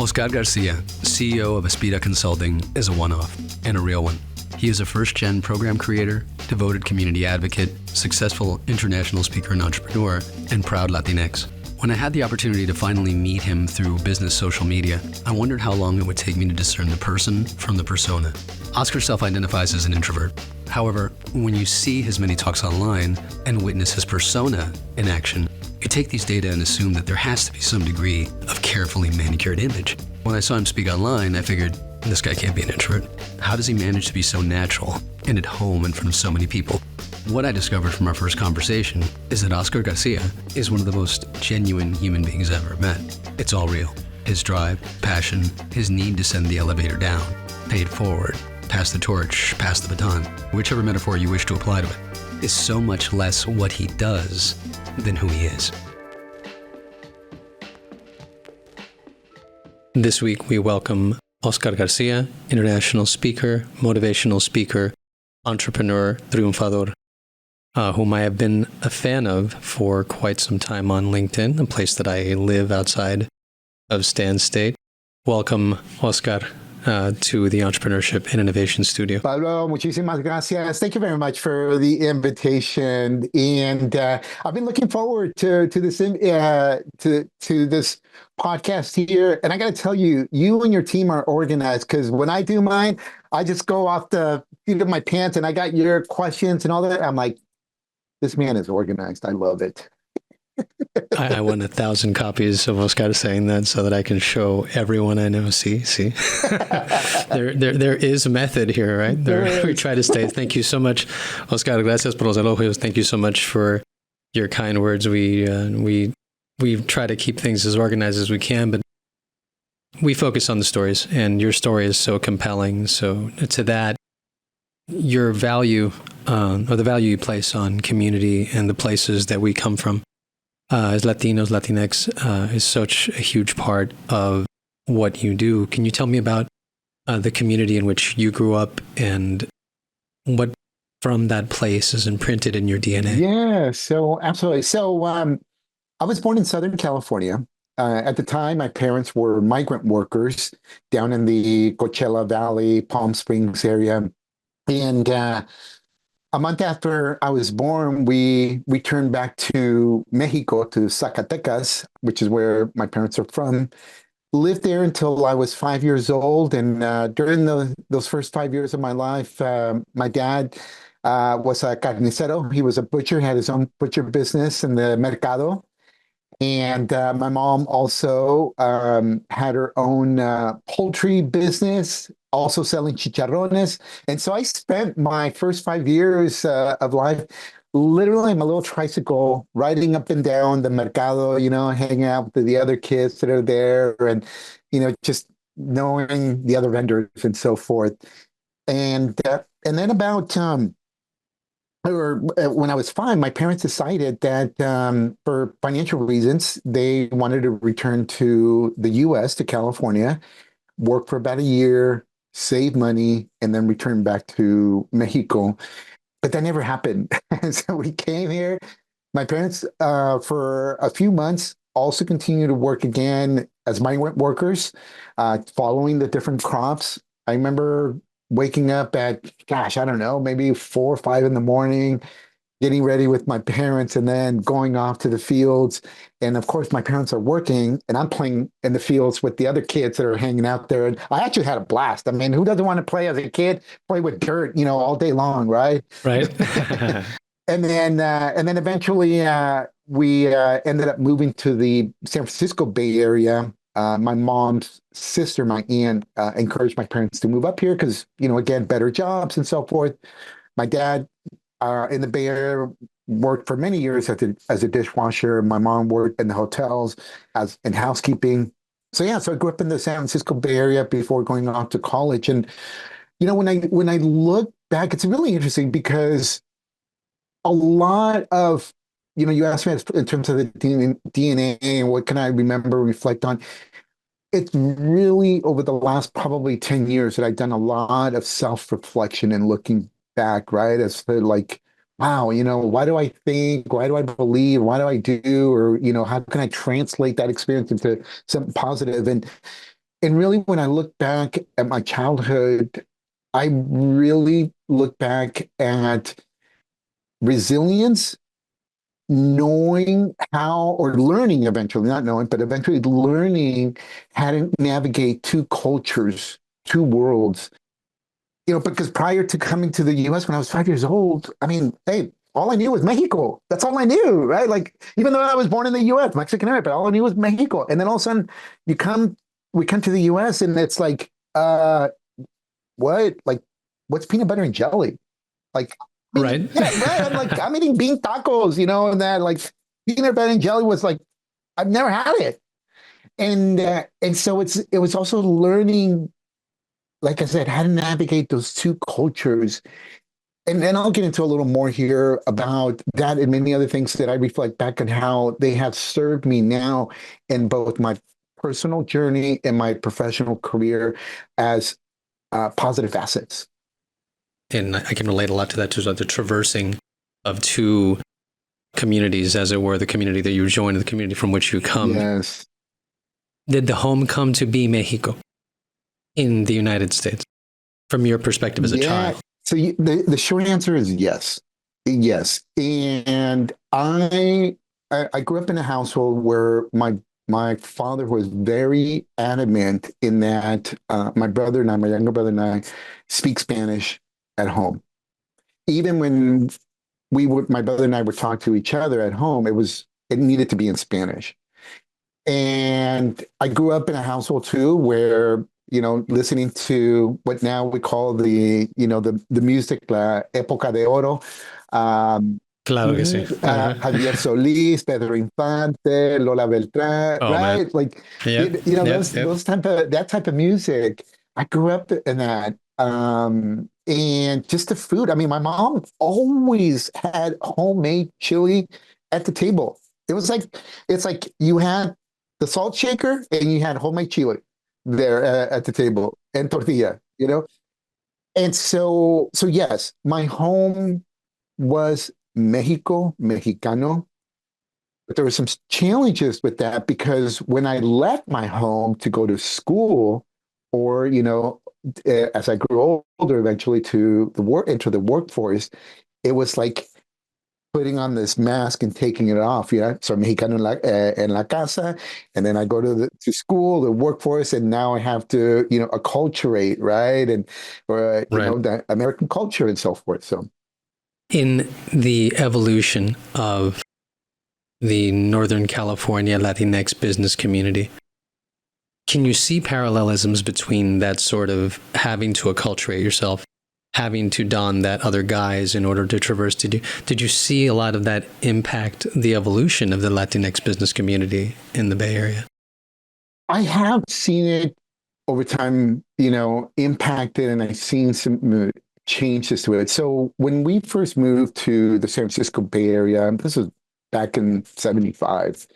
Oscar Garcia, CEO of Aspira Consulting, is a one-off and a real one. He is a first-gen program creator, devoted community advocate, successful international speaker and entrepreneur, and proud Latinx. When I had the opportunity to finally meet him through business social media, I wondered how long it would take me to discern the person from the persona. Oscar self-identifies as an introvert. However, when you see his many talks online and witness his persona in action, you take these data and assume that there has to be some degree of carefully manicured image. When I saw him speak online, I figured, this guy can't be an introvert. How does he manage to be so natural and at home in front of so many people? What I discovered from our first conversation is that Oscar Garcia is one of the most genuine human beings I've ever met. It's all real. His drive, passion, his need to send the elevator down, pay it forward, pass the torch, pass the baton, whichever metaphor you wish to apply to it, is so much less what he does than who he is. This week we welcome Oscar Garcia, international speaker, motivational speaker, entrepreneur, triunfador, whom I have been a fan of for quite some time on LinkedIn, a place that I live outside of Stan State. Welcome, Oscar, to the Entrepreneurship and Innovation Studio. Pablo, muchísimas gracias. Thank you very much for the invitation. And I've been looking forward to this to this podcast here. And I got to tell you, you and your team are organized, because when I do mine, I just go off the seat of my pants and I got your questions and all that. I'm like, this man is organized. I love it. I want 1,000 copies of Oscar saying that so that I can show everyone I know. See, there is a method here, right? We try to stay. Thank you so much, Oscar. Gracias por los elogios. Thank you so much for your kind words. We try to keep things as organized as we can, but we focus on the stories, and your story is so compelling. So to that, your value or the value you place on community and the places that we come from. As Latinos, Latinx, is such a huge part of what you do. Can you tell me about the community in which you grew up and what from that place is imprinted in your DNA? Yeah, so absolutely. So I was born in Southern California. At the time, my parents were migrant workers down in the Coachella Valley, Palm Springs area. And a month after I was born, we returned back to Mexico, to Zacatecas, which is where my parents are from. Lived there until I was 5 years old. And during those first 5 years of my life, my dad was a carnicero. He was a butcher, had his own butcher business in the mercado. And my mom also had her own poultry business, also selling chicharrones. And so I spent my first 5 years of life literally on my little tricycle, riding up and down the mercado, hanging out with the other kids that are there and, just knowing the other vendors and so forth. And then about when I was 5, my parents decided that for financial reasons, they wanted to return to the U.S., to California, work for about a year, save money, and then return back to Mexico. But that never happened. So we came here. My parents, for a few months, also continued to work again as migrant workers, following the different crops. I remember waking up at, I don't know, maybe 4 or 5 in the morning, getting ready with my parents, and then going off to the fields. And of course, my parents are working, and I'm playing in the fields with the other kids that are hanging out there. And I actually had a blast. I mean, who doesn't want to play as a kid, play with dirt, all day long, right? Right. And then eventually we ended up moving to the San Francisco Bay Area. My mom's sister, my aunt, encouraged my parents to move up here because, again, better jobs and so forth. My dad in the Bay Area worked for many years as a dishwasher. My mom worked in the hotels in housekeeping. So I grew up in the San Francisco Bay Area before going off to college. And, when I look back, it's really interesting because a lot of, you asked me in terms of the DNA and what can I remember, reflect on. It's really over the last probably 10 years that I've done a lot of self-reflection and looking back, right? As to like, wow, why do I think? Why do I believe? Why do I do? Or, how can I translate that experience into something positive? And and really, when I look back at my childhood, I really look back at resilience, knowing how, or learning eventually, not knowing, but eventually learning how to navigate two cultures, two worlds. Because prior to coming to the US when I was 5 years old, I mean, hey, all I knew was Mexico. That's all I knew, right? Like, even though I was born in the US, Mexican American, but all I knew was Mexico. And then all of a sudden, you come, we come to the US and it's like, what? Like, what's peanut butter and jelly? Like, I mean, Right. yeah, right. I'm like, I'm eating bean tacos, and that like peanut butter and jelly was like, I've never had it. And so it was also learning, like I said, how to navigate those two cultures. And then I'll get into a little more here about that and many other things that I reflect back on how they have served me now in both my personal journey and my professional career as positive assets. And I can relate a lot to that too, so the traversing of two communities, as it were, the community that you joined, the community from which you come. Yes. Did the home come to be Mexico in the United States, from your perspective as a child? So the short answer is yes. Yes. And I grew up in a household where my father was very adamant in that my brother and I, my younger brother and I, speak Spanish at home. Even when my brother and I would talk to each other at home, it needed to be in Spanish. And I grew up in a household too where, listening to what now we call the music, la época de oro. Claro que sí. Javier Solís, Pedro Infante, Lola Beltrán, Oh, right? man. Like, Yep. those that type of music. I grew up in that. And just the food. I mean, my mom always had homemade chili at the table. It's like you had the salt shaker and you had homemade chili there at the table and tortilla. And so yes, my home was Mexico, Mexicano, but there were some challenges with that because when I left my home to go to school, or as I grew older, eventually to enter the workforce, it was like putting on this mask and taking it off. So Mexicano en la casa, and then I go to school, the workforce, and now I have to acculturate, right, and or the American culture and so forth. So in the evolution of the Northern California Latinx business community, can you see parallelisms between that sort of having to acculturate yourself, having to don that other guise in order to traverse? Did you see a lot of that impact the evolution of the Latinx business community in the Bay Area? I have seen it over time, impacted, and I've seen some changes to it. So when we first moved to the San Francisco Bay Area, this was back in '75,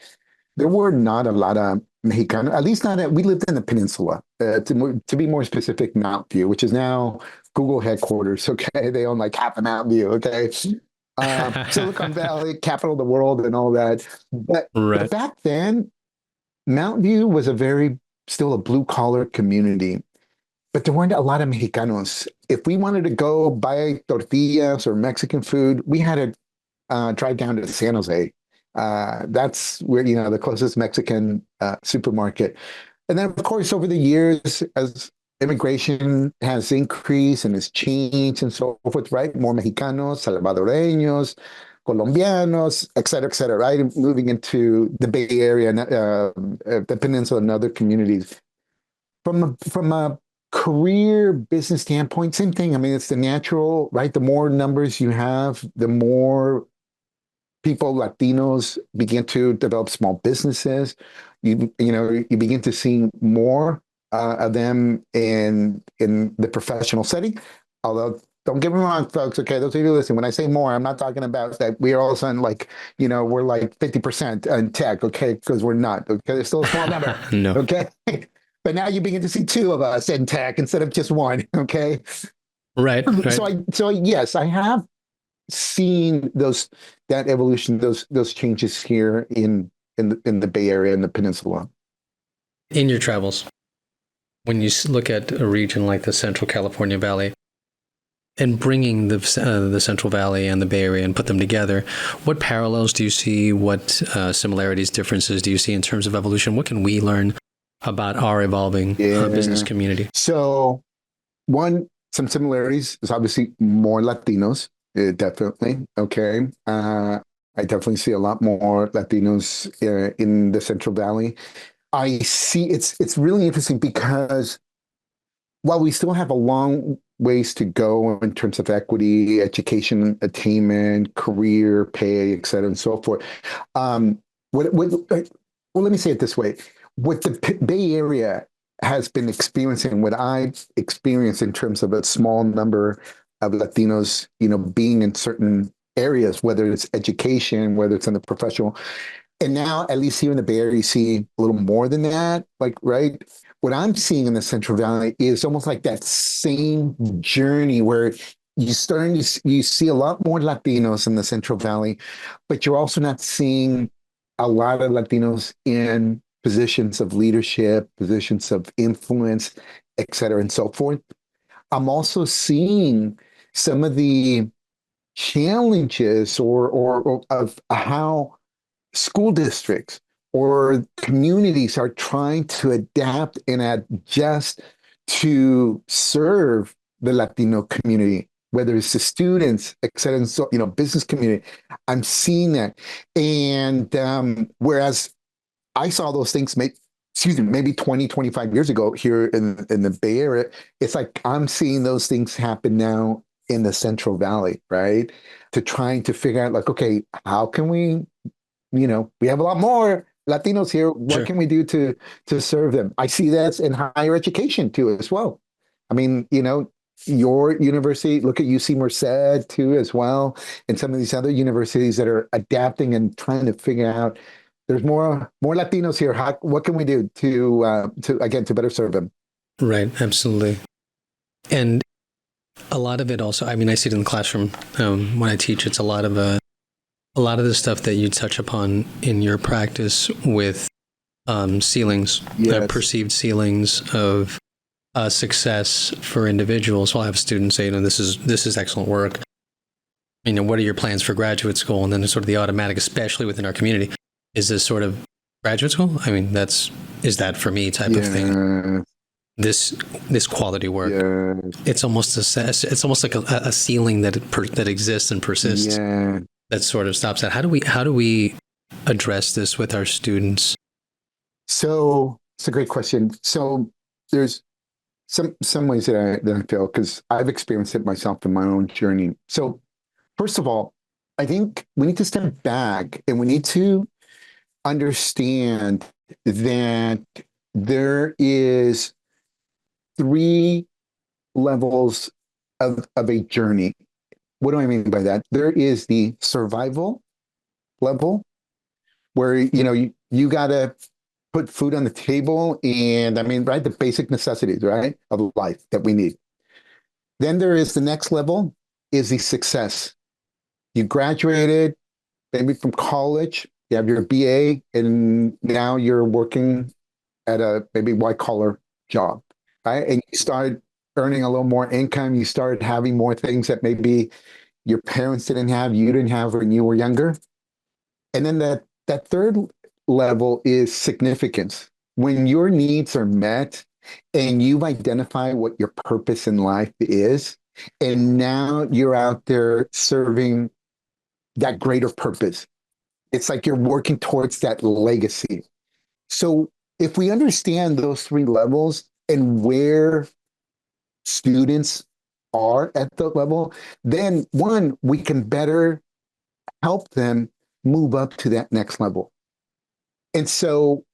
there were not a lot of Mexicano, at least not we lived in the peninsula, to be more specific, Mount View, which is now Google headquarters. Okay. They own like half of Mount View. Okay. Silicon Valley, capital of the world and all that. But back then, Mount View was still a blue collar community, but there weren't a lot of Mexicanos. If we wanted to go buy tortillas or Mexican food, we had to drive down to San Jose. That's where, the closest Mexican supermarket. And then, of course, over the years, as immigration has increased and has changed and so forth, right? More Mexicanos, Salvadoreños, Colombianos, et cetera, right? Moving into the Bay Area and the peninsula and other communities. From a career business standpoint, same thing. I mean, it's the natural, right? The more numbers you have, the more people, Latinos, begin to develop small businesses. You begin to see more of them in the professional setting. Although, don't get me wrong, folks. Okay, those of you listening, when I say more, I'm not talking about that we are all of a sudden like, we're like 50% in tech. Okay, because we're not. Okay, there's still a small number. No. Okay, but now you begin to see two of us in tech instead of just one. Okay, right. So yes, I have seen that evolution, those changes here in the Bay Area and the peninsula. In your travels, when you look at a region like the Central California Valley and bringing the Central Valley and the Bay Area and put them together, what parallels do you see? What similarities, differences do you see in terms of evolution? What can we learn about our evolving business community? So some similarities is obviously more Latinos, definitely. Okay. I definitely see a lot more Latinos in the Central Valley. I see it's really interesting because while we still have a long ways to go in terms of equity, education, attainment, career, pay, et cetera, and so forth. Let me say it this way. What the Bay Area has been experiencing, what I've experienced in terms of a small number of Latinos, being in certain areas, whether it's education, whether it's in the professional, and now at least here in the Bay Area, you see a little more than that, right? What I'm seeing in the Central Valley is almost like that same journey where you see a lot more Latinos in the Central Valley, but you're also not seeing a lot of Latinos in positions of leadership, positions of influence, et cetera, and so forth. I'm also seeing some of the challenges or of how school districts or communities are trying to adapt and adjust to serve the Latino community, whether it's the students, et cetera, and so, business community. I'm seeing that. And whereas I saw those things maybe 20, 25 years ago here in the Bay Area, it's like I'm seeing those things happen now in the Central Valley, right? To trying to figure out okay, how can we, we have a lot more Latinos here. What Sure. can we do to serve them? I see that in higher education too, as well. I mean, your university, look at UC Merced too, as well, and some of these other universities that are adapting and trying to figure out there's more Latinos here. What can we do to better serve them? Right, absolutely. And a lot of it also, I mean, I see it in the classroom when I teach. It's a lot of the stuff that you touch upon in your practice with ceilings, Yes. Perceived ceilings of success for individuals. I'll have students say, this is excellent work. What are your plans for graduate school? And then sort of the automatic, especially within our community, is this sort of graduate school? I mean, is that for me type of thing? This quality work. Yeah. It's almost like a ceiling that exists and persists. Yeah. That sort of stops that. How do we address this with our students? So it's a great question. So there's some ways that I feel, because I've experienced it myself in my own journey. So first of all, I think we need to step back and we need to understand that there is 3 levels of a journey. What do I mean by that? There is the survival level, where you got to put food on the table, and right, the basic necessities, right, of life that we need. Then there is the next level, is the success. You graduated maybe from college, you have your BA, and now you're working at a maybe white collar job, right? And you started earning a little more income. You started having more things that maybe your parents didn't have, you didn't have when you were younger. And then that third level is significance. When your needs are met and you've identified what your purpose in life is, and now you're out there serving that greater purpose. It's like you're working towards that legacy. So if we understand those 3 levels and where students are at the level, then we can better help them move up to that next level. And so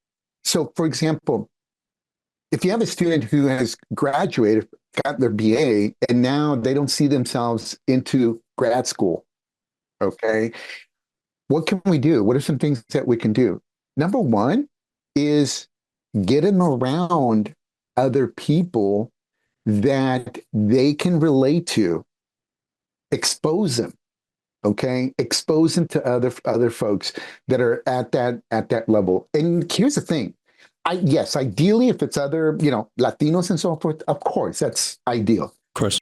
for example, if you have a student who has graduated, got their BA, and now they don't see themselves into grad school, okay, what can we do? What are some things that we can do? Number 1 is get them around other people that they can relate to. Expose them, okay? Expose them to other folks that are at that level. And here's the thing. Yes, ideally, if it's other, Latinos and so forth, of course, that's ideal. Of course.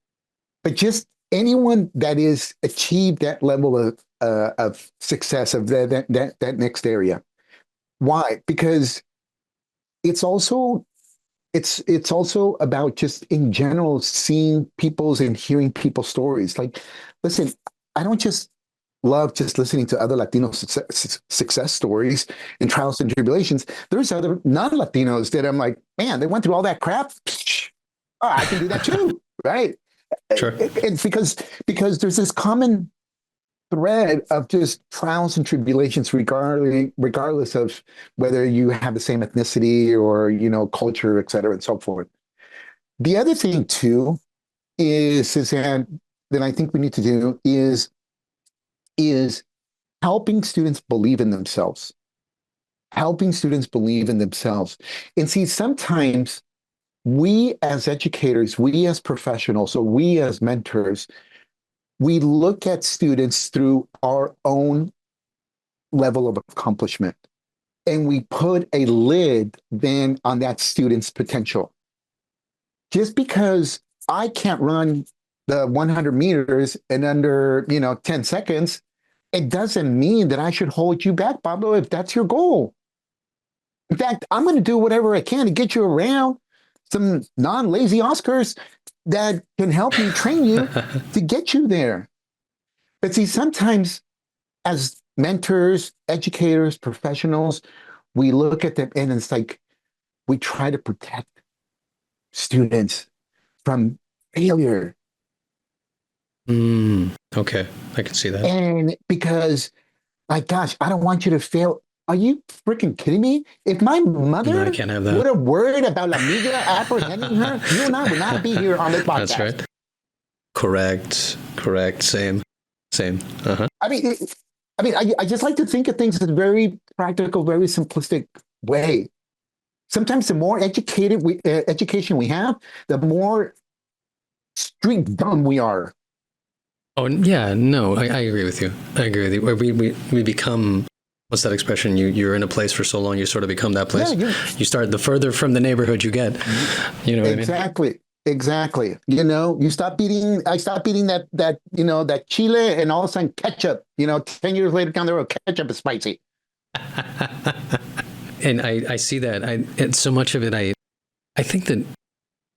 But just anyone that is achieved that level of success of that next area. Why? Because it's also it's also about just in general seeing people's and hearing people's stories. Like, listen, I don't just love just listening to other Latino success stories and trials and tribulations. There's other non-Latinos that I'm like, man, they went through all that crap. Oh, I can do that too, right? Sure. It's because there's this common thread of just trials and tribulations regardless of whether you have the same ethnicity or culture, et cetera, and so forth. The other thing too is that I think we need to do is helping students believe in themselves. Helping students believe in themselves. And see, sometimes we as educators, we as professionals, or we as mentors, we look at students through our own level of accomplishment, and we put a lid then on that student's potential. Just because I can't run the 100 meters in under 10 seconds, it doesn't mean that I should hold you back, Pablo, if that's your goal. In fact, I'm going to do whatever I can to get you around some non-lazy Oscars that can help me train you to get you there. But see, sometimes as mentors, educators, professionals, we look at them and it's like we try to protect students from failure. Okay, I can see that. And because, my gosh, I don't want you to fail. Are you freaking kidding me? If my mother I can't have that. would have worried about La Migra apprehending her, you and I would not be here on this podcast. That's right. Correct. Same. Uh-huh. I mean, I just like to think of things in a very practical, very simplistic way. Sometimes the more education we have, the more street dumb we are. Oh yeah, no, I agree with you. Where we become, what's that expression? You're in a place for so long, you sort of become that place. Yeah, you start the further from the neighborhood you get. You know what exactly. I mean? Exactly. I stopped eating that chile, and all of a sudden ketchup, 10 years later down the road, ketchup is spicy. And I see that. And so much of it, I think that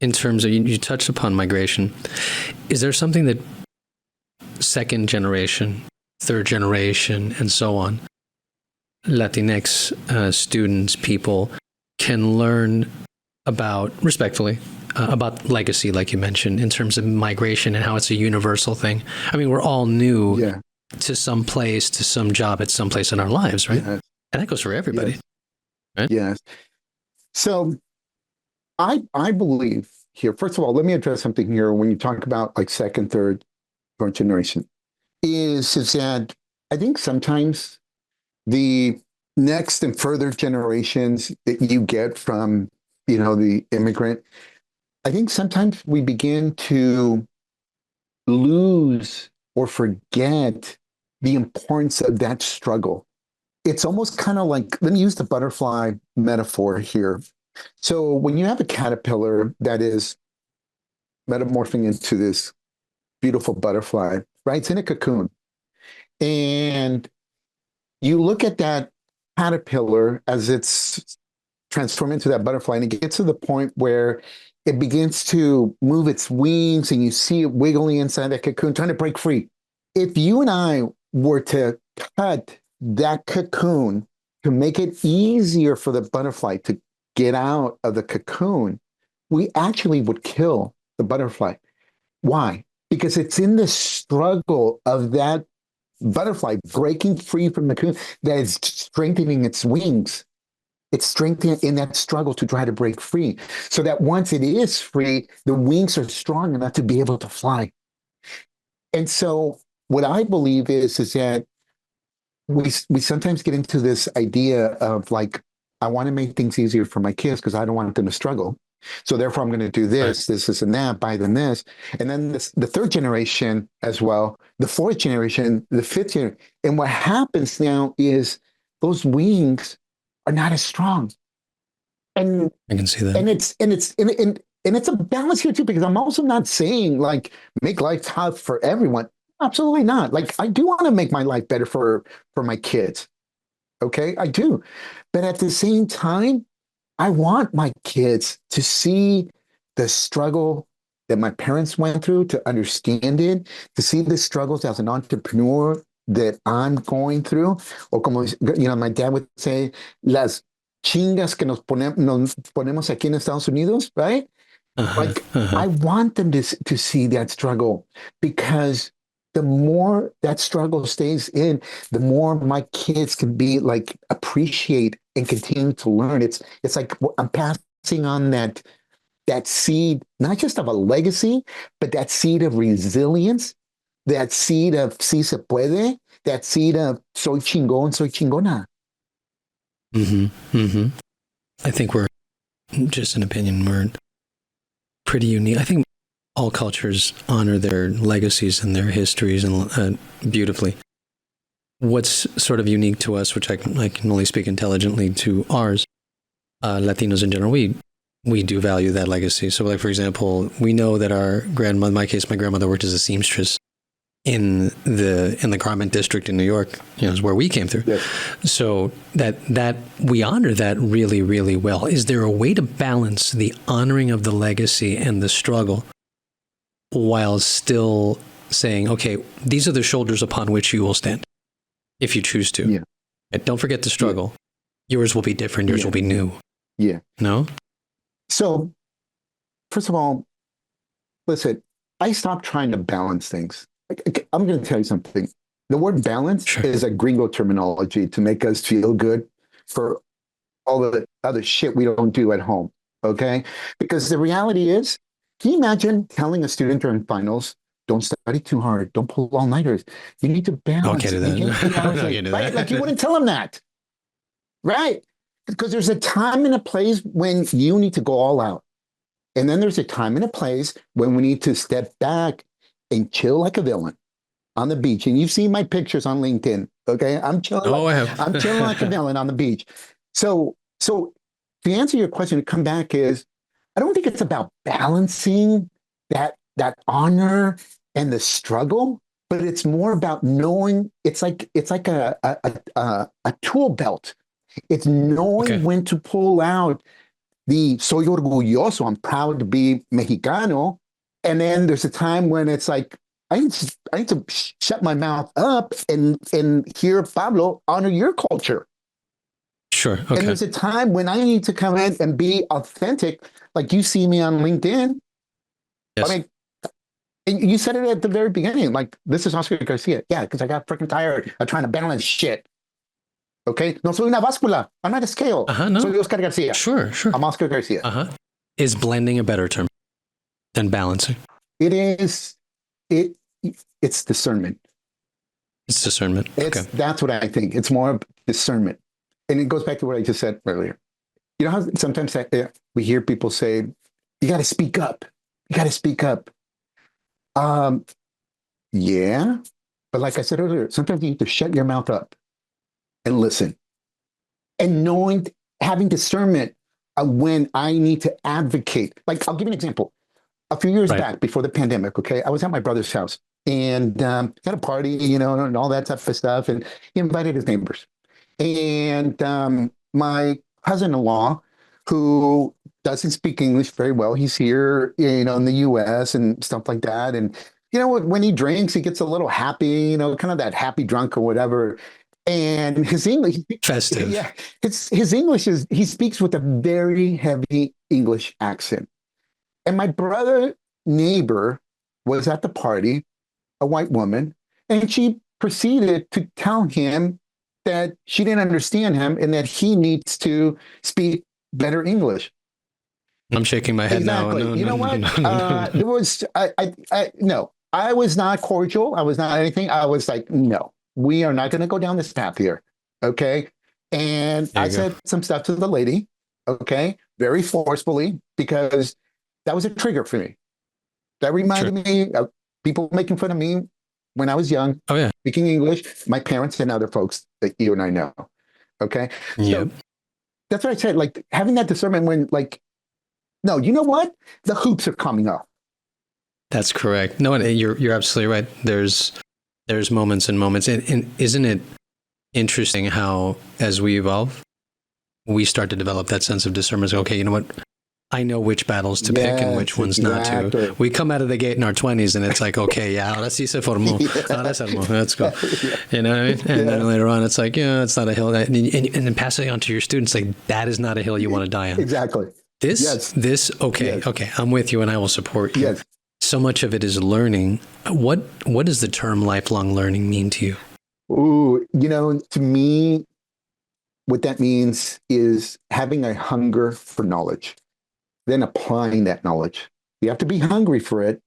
in terms of, you touched upon migration, is there something that second generation, third generation, and so on, Latinx students, people can learn about, respectfully, about legacy, like you mentioned, in terms of migration and how it's a universal thing? I mean, we're all new to some place, to some job at some place in our lives, right? Yes. And that goes for everybody. Yes. Right? Yes. So I believe here, first of all, let me address something here when you talk about like second, third, fourth generation, is that I think sometimes the next and further generations that you get from, the immigrant, I think sometimes we begin to lose or forget the importance of that struggle. It's almost kind of like, let me use the butterfly metaphor here. So when you have a caterpillar that is metamorphing into this beautiful butterfly, right? It's in a cocoon. And you look at that caterpillar as it's transformed into that butterfly, and it gets to the point where it begins to move its wings, and you see it wiggling inside that cocoon, trying to break free. If you and I were to cut that cocoon to make it easier for the butterfly to get out of the cocoon, we actually would kill the butterfly. Why? Because it's in the struggle of that butterfly breaking free from the cocoon that is strengthening its wings. It's strengthening in that struggle to try to break free, so that once it is free, the wings are strong enough to be able to fly. And so what I believe is that we sometimes get into this idea of like, I want to make things easier for my kids because I don't want them to struggle. So therefore, I'm going to do this, this, and that, buy them this. And then the third generation as well, the fourth generation, the fifth generation. And what happens now is those wings are not as strong. And I can see that. And it's a balance here too, because I'm also not saying like make life tough for everyone. Absolutely not. Like I do want to make my life better for my kids. Okay, I do. But at the same time, I want my kids to see the struggle that my parents went through, to understand it, to see the struggles as an entrepreneur that I'm going through. Or como, my dad would say, las chingas que nos ponemos aquí en Estados Unidos, right? Like, I want them to see that struggle, because the more that struggle stays in, the more my kids can be like appreciate and continue to learn. It's like I'm passing on that seed, not just of a legacy, but that seed of resilience, that seed of si se puede, that seed of soy chingón, soy chingona. I think we're, just an opinion, we're pretty unique. I think all cultures honor their legacies and their histories and beautifully. What's sort of unique to us, which I can only speak intelligently to ours, Latinos in general, we do value that legacy. So, like, for example, we know that our grandmother, in my case, my grandmother worked as a seamstress in the garment district in New York, is where we came through. Yes. So that we honor that really, really well. Is there a way to balance the honoring of the legacy and the struggle while still saying, okay, these are the shoulders upon which you will stand if you choose to? Yeah. And don't forget the struggle. Yeah. Yours will be different. Yours will be new. Yeah. No? So, first of all, listen, I stopped trying to balance things. I'm going to tell you something. The word balance is a gringo terminology to make us feel good for all the other shit we don't do at home. Okay? Because the reality is, can you imagine telling a student during finals, don't study too hard, don't pull all-nighters. You need to balance. Okay, right? Like you wouldn't tell them that. Right? Because there's a time and a place when you need to go all out. And then there's a time and a place when we need to step back and chill like a villain on the beach. And you've seen my pictures on LinkedIn. Okay. I'm chilling. I'm chilling like a villain on the beach. So to answer your question, to come back is, I don't think it's about balancing that honor and the struggle, but it's more about knowing it's like a tool belt. It's knowing when to pull out the soy orgulloso, I'm proud to be Mexicano. And then there's a time when it's like, I need to shut my mouth up and hear Pablo honor your culture. Sure. Okay. And there's a time when I need to come in and be authentic, like you see me on LinkedIn. Yes. I mean, and you said it at the very beginning, like, this is Oscar Garcia. Yeah, because I got freaking tired of trying to balance shit. Okay? No soy una báscula. I'm not a scale. No. Soy Oscar Garcia. Sure. I'm Oscar Garcia. Is blending a better term than balancing? It is. It's discernment. It's discernment. That's what I think. It's more of discernment. And it goes back to what I just said earlier. You know how sometimes we hear people say, you got to speak up. You got to speak up. Yeah. But like I said earlier, sometimes you need to shut your mouth up and listen. And having discernment of when I need to advocate. Like, I'll give you an example. A few years back, before the pandemic, okay, I was at my brother's house and had a party, and all that type of stuff. And he invited his neighbors. And my cousin-in-law, who doesn't speak English very well, he's here, in the U.S. and stuff like that. And, when he drinks, he gets a little happy, kind of that happy drunk or whatever. And his English, festive. Yeah, his English he speaks with a very heavy English accent. And my brother neighbor was at the party, a white woman, and she proceeded to tell him that she didn't understand him and that he needs to speak better English. I'm shaking my head now. No, you know what? There was, no, I was not cordial. I was not anything. I was like, no, we are not going to go down this path here. Okay. And I said some stuff to the lady. Okay. Very forcefully, because that was a trigger for me. That reminded me of people making fun of me when I was young. Oh, yeah. Speaking English, my parents and other folks that you and I know. Okay. Yep. That's what I said. Like having that discernment when, like, no, you know what? The hoops are coming up. That's correct. No, and you're absolutely right. There's moments and moments, and isn't it interesting how as we evolve, we start to develop that sense of discernment. Okay, you know what? I know which battles to pick and which ones not to. We come out of the gate in our 20s and it's like, okay, yeah, ahora sí se formó. Ahora se armó. Let's go. You know what I mean? And then later on, it's like, yeah, it's not a hill. And then passing it on to your students, like, that is not a hill you want to die on. Exactly. Okay, I'm with you and I will support you. Yes. So much of it is learning. What does the term lifelong learning mean to you? Ooh, to me, what that means is having a hunger for knowledge, then applying that knowledge. You have to be hungry for it,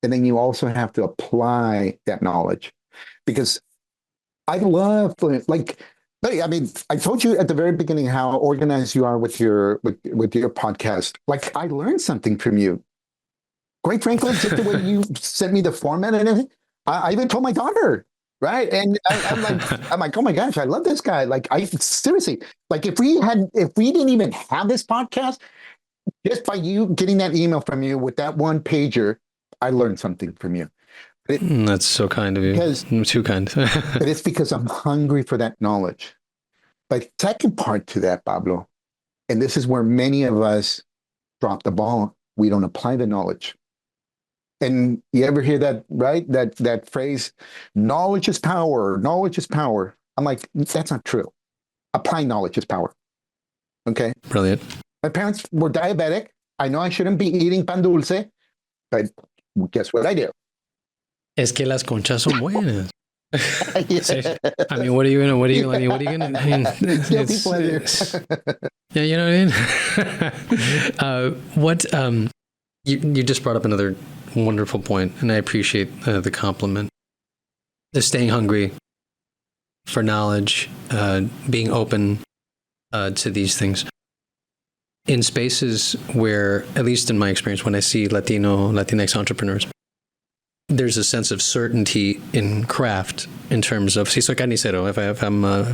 and then you also have to apply that knowledge. Because I love, like, I mean, I told you at the very beginning how organized you are with your podcast. Like, I learned something from you. Quite frankly, just the way you sent me the format and everything. I even told my daughter, right? And I'm like, oh my gosh, I love this guy. Like, I seriously, like, if we didn't even have this podcast, just by you getting that email from you with that one pager, I learned something from you. That's so kind of you. Because, too kind. But it's because I'm hungry for that knowledge. But second part to that, Pablo, and this is where many of us drop the ball. We don't apply the knowledge. And you ever hear that, right? That phrase, knowledge is power. Knowledge is power. I'm like, that's not true. Applying knowledge is power. Okay. Brilliant. My parents were diabetic. I know I shouldn't be eating pan dulce, but guess what I do? Es que las conchas son buenas. I mean, what are you gonna? Yeah, you know what I mean. You just brought up another wonderful point, and I appreciate the compliment. The staying hungry for knowledge, being open to these things. In spaces where, at least in my experience, when I see Latinx entrepreneurs, there's a sense of certainty in craft in terms of, si soy carnicero, if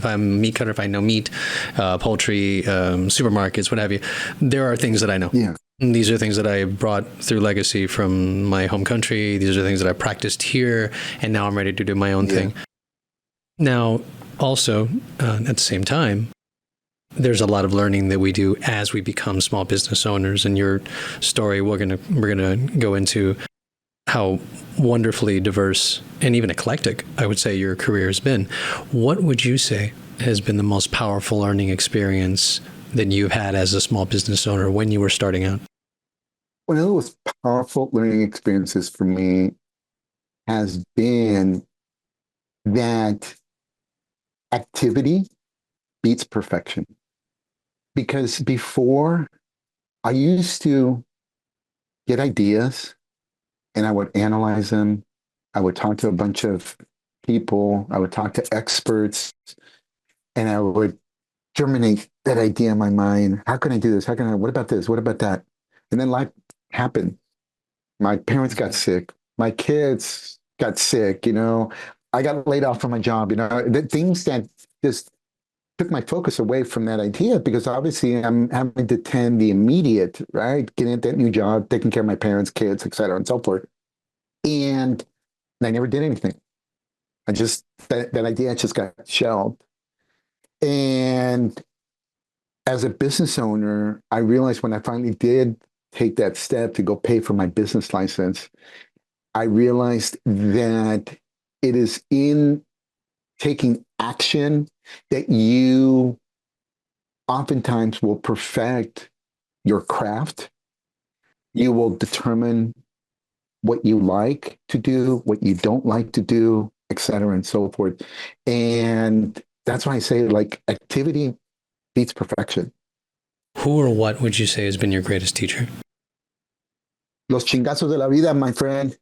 I'm meat cutter, if I know meat, poultry, supermarkets, what have you, there are things that I know. Yeah. These are things that I brought through legacy from my home country. These are things that I practiced here, and now I'm ready to do my own thing. Now, also, at the same time, there's a lot of learning that we do as we become small business owners. In your story, we're gonna go into how wonderfully diverse and even eclectic, I would say, your career has been. What would you say has been the most powerful learning experience that you've had as a small business owner when you were starting out? One of the most powerful learning experiences for me has been that activity beats perfection. Because before, I used to get ideas and I would analyze them. I would talk to a bunch of people. I would talk to experts, and I would germinate that idea in my mind. How can I do this? What about this? What about that? And then life happened. My parents got sick. My kids got sick. I got laid off from my job. The things that just took my focus away from that idea, because obviously I'm having to tend the immediate, right? Getting that new job, taking care of my parents, kids, et cetera, and so forth. And I never did anything. That idea just got shelved. And as a business owner, I realized when I finally did take that step to go pay for my business license, I realized that it is in taking action that you oftentimes will perfect your craft. You will determine what you like to do, what you don't like to do, et cetera, and so forth. And that's why I say, like, activity beats perfection. Who or what would you say has been your greatest teacher? Los chingazos de la vida, my friend.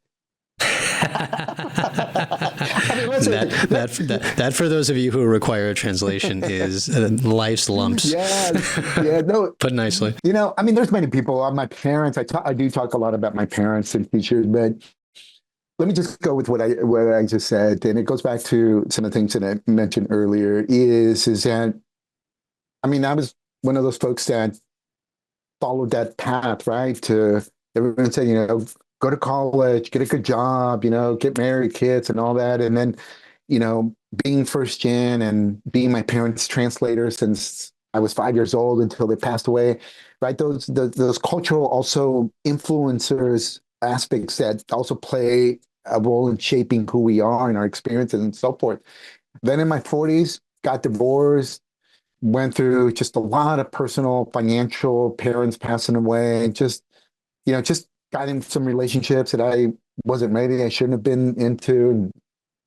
That for those of you who require a translation is life's lumps. No. Put nicely. There's many people. My parents. I do talk a lot about my parents and teachers, but let me just go with what I just said, and it goes back to some of the things that I mentioned earlier. Is that I was one of those folks that followed that path, right? To everyone said, go to college, get a good job, get married, kids, and all that. And then, being first gen and being my parents' translator since I was 5 years old until they passed away, right? Those cultural also influencers aspects that also play a role in shaping who we are and our experiences and so forth. Then in my 40s, got divorced, went through just a lot of personal, financial, parents passing away, and just got in some relationships that I wasn't ready, I shouldn't have been into, and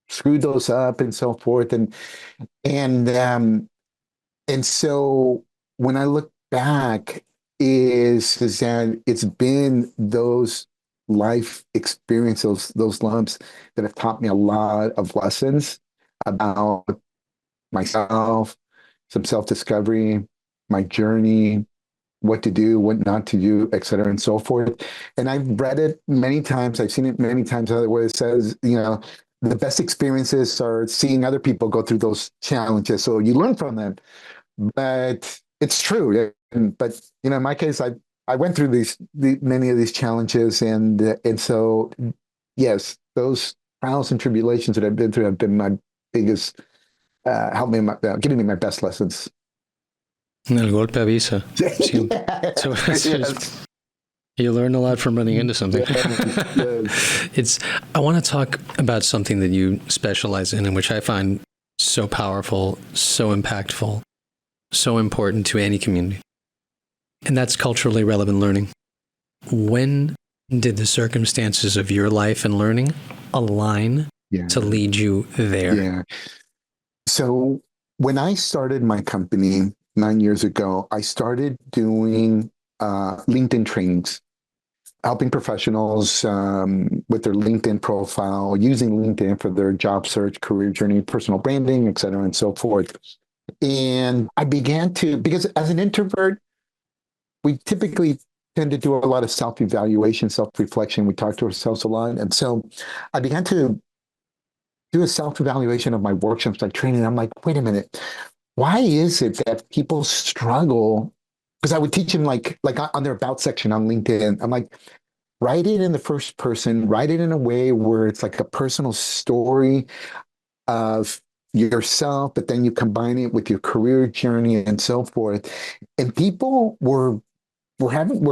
screwed those up and so forth. And and so when I look back, is that it's been those life experiences, those lumps that have taught me a lot of lessons about myself, some self-discovery, my journey, what to do, what not to do, et cetera, and so forth. And I've read it many times. I've seen it many times where it says, the best experiences are seeing other people go through those challenges. So you learn from them. But it's true. But, in my case, I went through many of these challenges. And so, yes, those trials and tribulations that I've been through have been my biggest, helped me, giving me my best lessons. El golpe avisa. Sí. Yes. You learn a lot from running into something. Yes. I want to talk about something that you specialize in, and which I find so powerful, so impactful, so important to any community. And that's culturally relevant learning. When did the circumstances of your life and learning align to lead you there? Yeah. So when I started my company 9 years ago, I started doing LinkedIn trainings, helping professionals with their LinkedIn profile, using LinkedIn for their job search, career journey, personal branding, et cetera, and so forth. And I began to, because as an introvert, we typically tend to do a lot of self-evaluation, self-reflection. We talk to ourselves a lot. And so I began to do a self-evaluation of my workshops, like training. I'm like, wait a minute, why is it that people struggle? Because I would teach them like on their about section on LinkedIn. I'm like, write it in the first person, write it in a way where it's like a personal story of yourself, but then you combine it with your career journey and so forth. And people were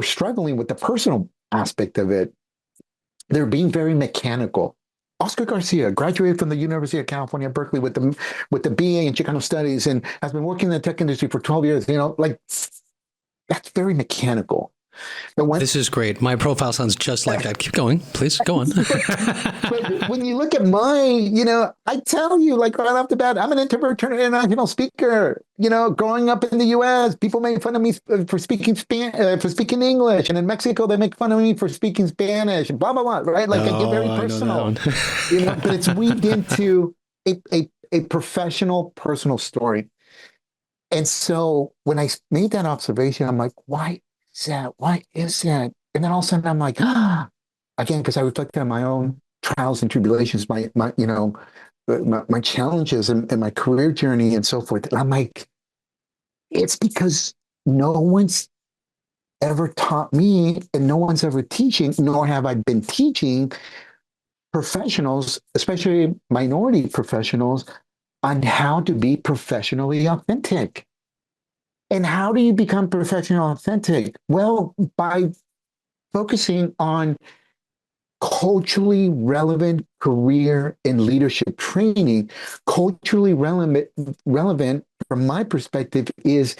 struggling with the personal aspect of it. They're being very mechanical. Oscar Garcia graduated from the University of California, Berkeley with the BA in Chicano Studies and has been working in the tech industry for 12 years. Like that's very mechanical. This is great. My profile sounds just like that. Keep going, please. Go on. But when you look at I tell you, like right off the bat, I'm an introvert turned international speaker. Growing up in the U.S., people made fun of me for speaking English, and in Mexico, they make fun of me for speaking Spanish, and blah blah blah. Right? Like I get very personal. But it's weaved into a professional, personal story. And so when I made that observation, I'm like, why is that? And then all of a sudden I'm like, again, because I reflected on my own trials and tribulations, my challenges and my career journey and so forth. And I'm like, it's because no one's ever taught me and no one's ever teaching, nor have I been teaching professionals, especially minority professionals, on how to be professionally authentic. And how do you become professional authentic? Well, by focusing on culturally relevant career and leadership training. Culturally relevant from my perspective is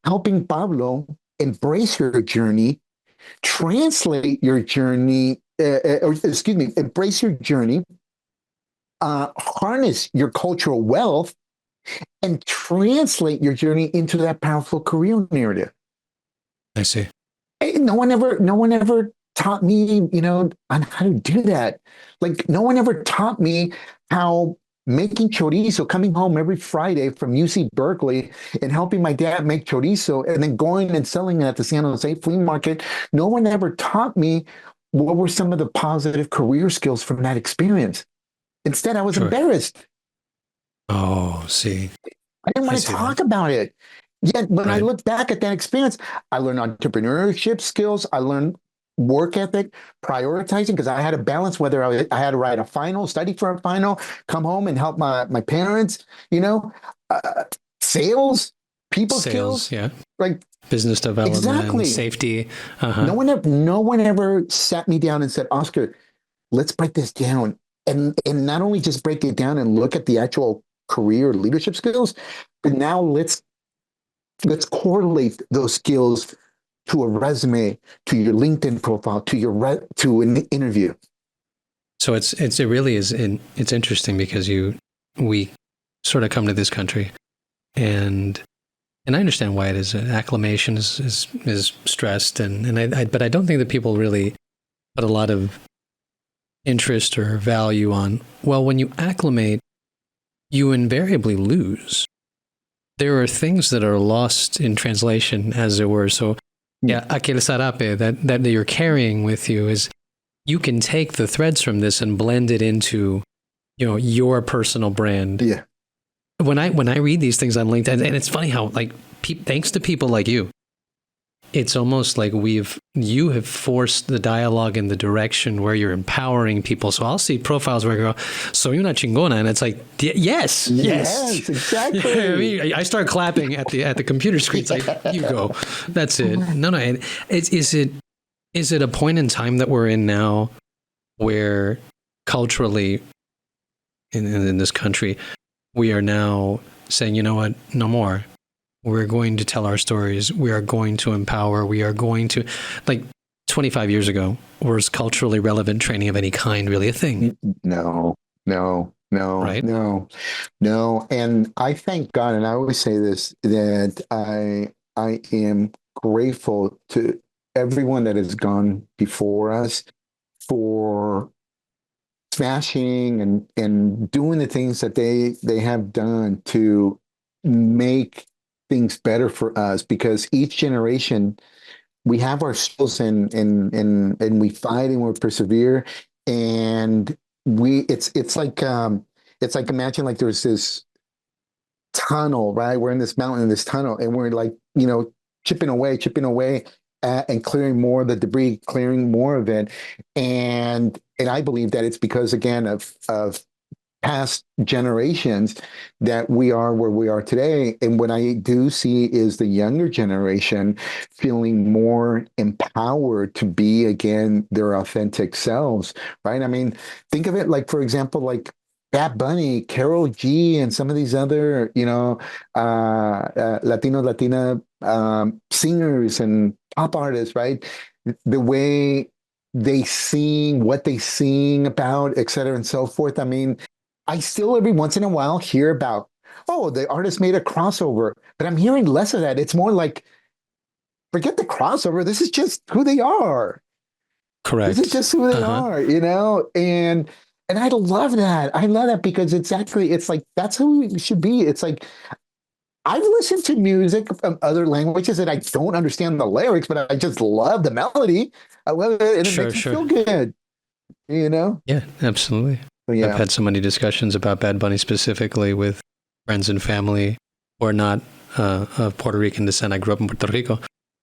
helping Pablo embrace your journey, translate your journey, embrace your journey, harness your cultural wealth, and translate your into that powerful career narrative. I see. No one ever taught me, on how to do that. Like no one ever taught me how making chorizo, coming home every Friday from UC Berkeley and helping my dad make chorizo and then going and selling it at the San Jose flea market. No one ever taught me what were some of the positive career skills from that experience. Instead, I was embarrassed. Oh, see. I didn't want to talk about it. Yeah, when I Right. look back at that experience, I learned entrepreneurship skills. I learned work ethic, prioritizing, because I had to balance whether I had to write a final, study for a final, come home and help my parents, you know, uh, sales, people Sales, skills, yeah. like Business development, exactly. safety. Uh-huh. No one ever sat me down and said, Oscar, let's break this down. And not only just break it down and look at the actual career leadership skills, but now let's correlate those skills to a resume, to your LinkedIn profile, to an interview. So it really is it's interesting because we sort of come to this country and I understand why it is. Acclimation is stressed but I don't think that people really put a lot of interest or value on, well, when you acclimate, you invariably lose. There are things that are lost in translation, as it were. So, yeah, aquel sarape that you're carrying with you is you can take the threads from this and blend it into, your personal brand. Yeah. When I read these things on LinkedIn, and it's funny how like thanks to people like you, it's almost like you have forced the dialogue in the direction where you're empowering people. So I'll see profiles where I go, "Soy una chingona," and it's like, yes, exactly. I start clapping at the computer screen. It's like, you go, that's it. No. Is it a point in time that we're in now where culturally in this country we are now saying, you know what, no more. We're going to tell our stories. We are going to empower. We are going to, like 25 years ago, was culturally relevant training of any kind really a thing? No, Right? no. And I thank God, and I always say this, that I am grateful to everyone that has gone before us for smashing and doing the things that they have done to make things better for us, because each generation we have our skills and we fight and we persevere, and it's like imagine like there's this tunnel, right? We're in this mountain, in this tunnel, and we're like, chipping away and clearing more of the debris, clearing more of it. And I believe that it's because again of past generations that we are where we are today. And what I do see is the younger generation feeling more empowered to be again their authentic selves, right? I mean, think of it like, for example, like Bad Bunny, Carol G, and some of these other, Latina singers and pop artists, right? The way they sing, what they sing about, et cetera, and so forth. I mean, I still every once in a while hear about, oh, the artist made a crossover, but I'm hearing less of that. It's more like, forget the crossover. This is just who they are. This is Correct. just who they Uh-huh. are, and I love that. I love that because it's like that's who we should be. It's like I've listened to music from other languages and I don't understand the lyrics, but I just love the melody. I love it, and it Sure, makes me sure. feel good, you know? Yeah, absolutely. So I've yeah. had so many discussions about Bad Bunny specifically with friends and family who are not of Puerto Rican descent. I grew up in Puerto Rico.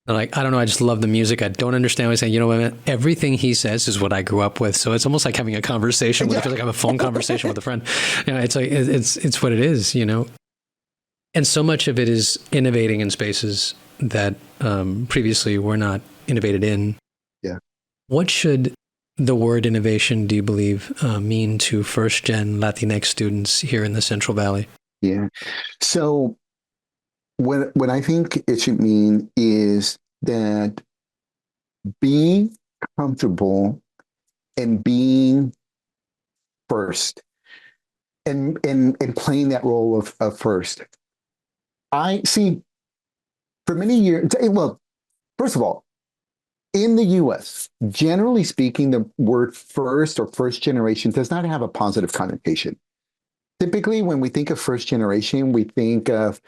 And like, I don't know, I just love the music. I don't understand what he's saying. You know what I mean? Everything he says is what I grew up with. So it's almost like having a conversation with, I feel like I have a phone conversation with a friend. It's like, it's what it is, And so much of it is innovating in spaces that previously were not innovated in. Yeah. What should the word innovation, do you believe, mean to first-gen Latinx students here in the Central Valley? Yeah. So what I think it should mean is that being comfortable and being first and playing that role of first. I see for many years, well, first of all, in the US, generally speaking, the word first or first generation does not have a positive connotation. Typically, when we think of first generation, we think of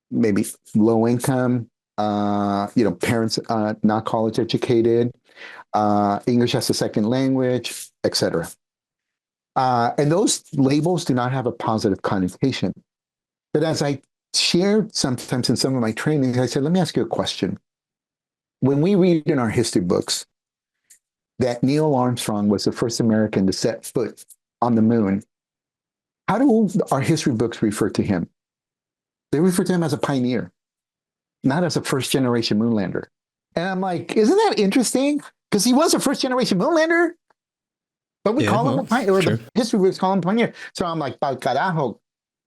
maybe low income, parents not college educated, English as a second language, etc. And those labels do not have a positive connotation. But as I shared sometimes in some of my trainings. I said, let me ask you a question. When we read in our history books that Neil Armstrong was the first American to set foot on the moon, how do our history books refer to him? They refer to him as a pioneer, not as a first generation moonlander. And I'm like, isn't that interesting? Because he was a first generation moonlander, but we call him a pioneer, or the history books call him a pioneer. So I'm like, pal carajo.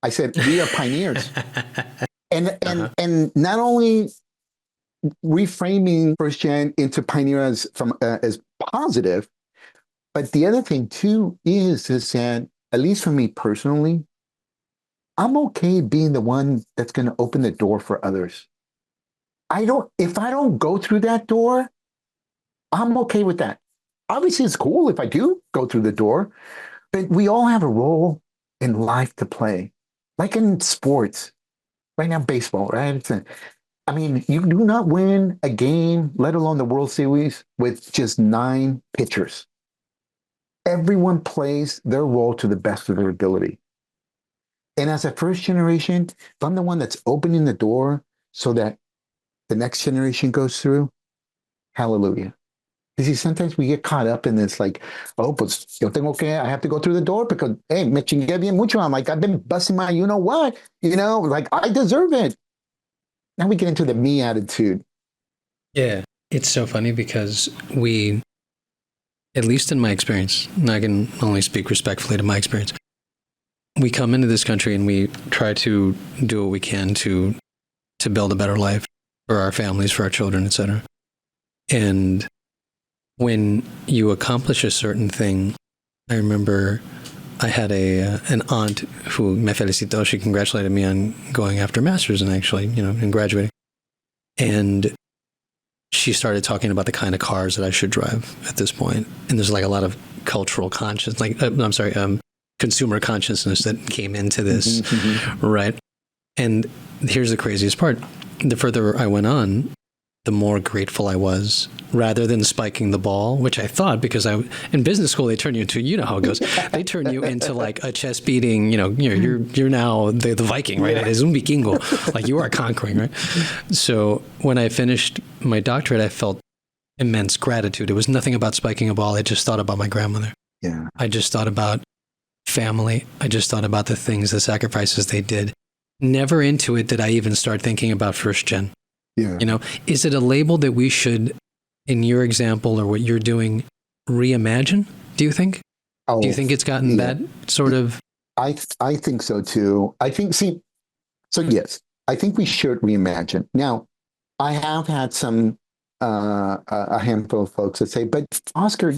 I said, we are pioneers. And not only reframing first gen into pioneer as positive, but the other thing too is that, at least for me personally, I'm okay being the one that's going to open the door for others. If I don't go through that door, I'm okay with that. Obviously, it's cool if I do go through the door, but we all have a role in life to play. Like in sports, right now, baseball, right? I mean, you do not win a game, let alone the World Series, with just 9 pitchers. Everyone plays their role to the best of their ability. And as a first generation, if I'm the one that's opening the door so that the next generation goes through, hallelujah. You see, sometimes we get caught up in this, like, oh, pues I have to go through the door because, hey, me chingué bien mucho. I'm like, I've been busting my, you know what, like I deserve it. Now we get into the me attitude. Yeah, it's so funny because we, at least in my experience, and I can only speak respectfully to my experience, we come into this country and we try to do what we can to build a better life for our families, for our children, etc. And when you accomplish a certain thing, I remember I had an aunt who me felicitó. She congratulated me on going after master's and actually, and graduating. And she started talking about the kind of cars that I should drive at this point. And there's like a lot of cultural conscience, consumer consciousness that came into this, right? And here's the craziest part. The further I went on, the more grateful I was, rather than spiking the ball, which I thought, because in business school, they turn you into, you know how it goes. They turn you into like a chest beating, you're now the Viking, right? Es un vikingo, like you are conquering, right? So when I finished my doctorate, I felt immense gratitude. It was nothing about spiking a ball. I just thought about my grandmother. Yeah. I just thought about family. I just thought about the things, the sacrifices they did. Never into it did I even start thinking about first gen. Yeah. Is it a label that we should, in your example or what you're doing, reimagine, do you think? Do you think it's gotten that sort of? I think so too. Yes, I think we should reimagine. Now, I have had some, a handful of folks that say, but Oscar,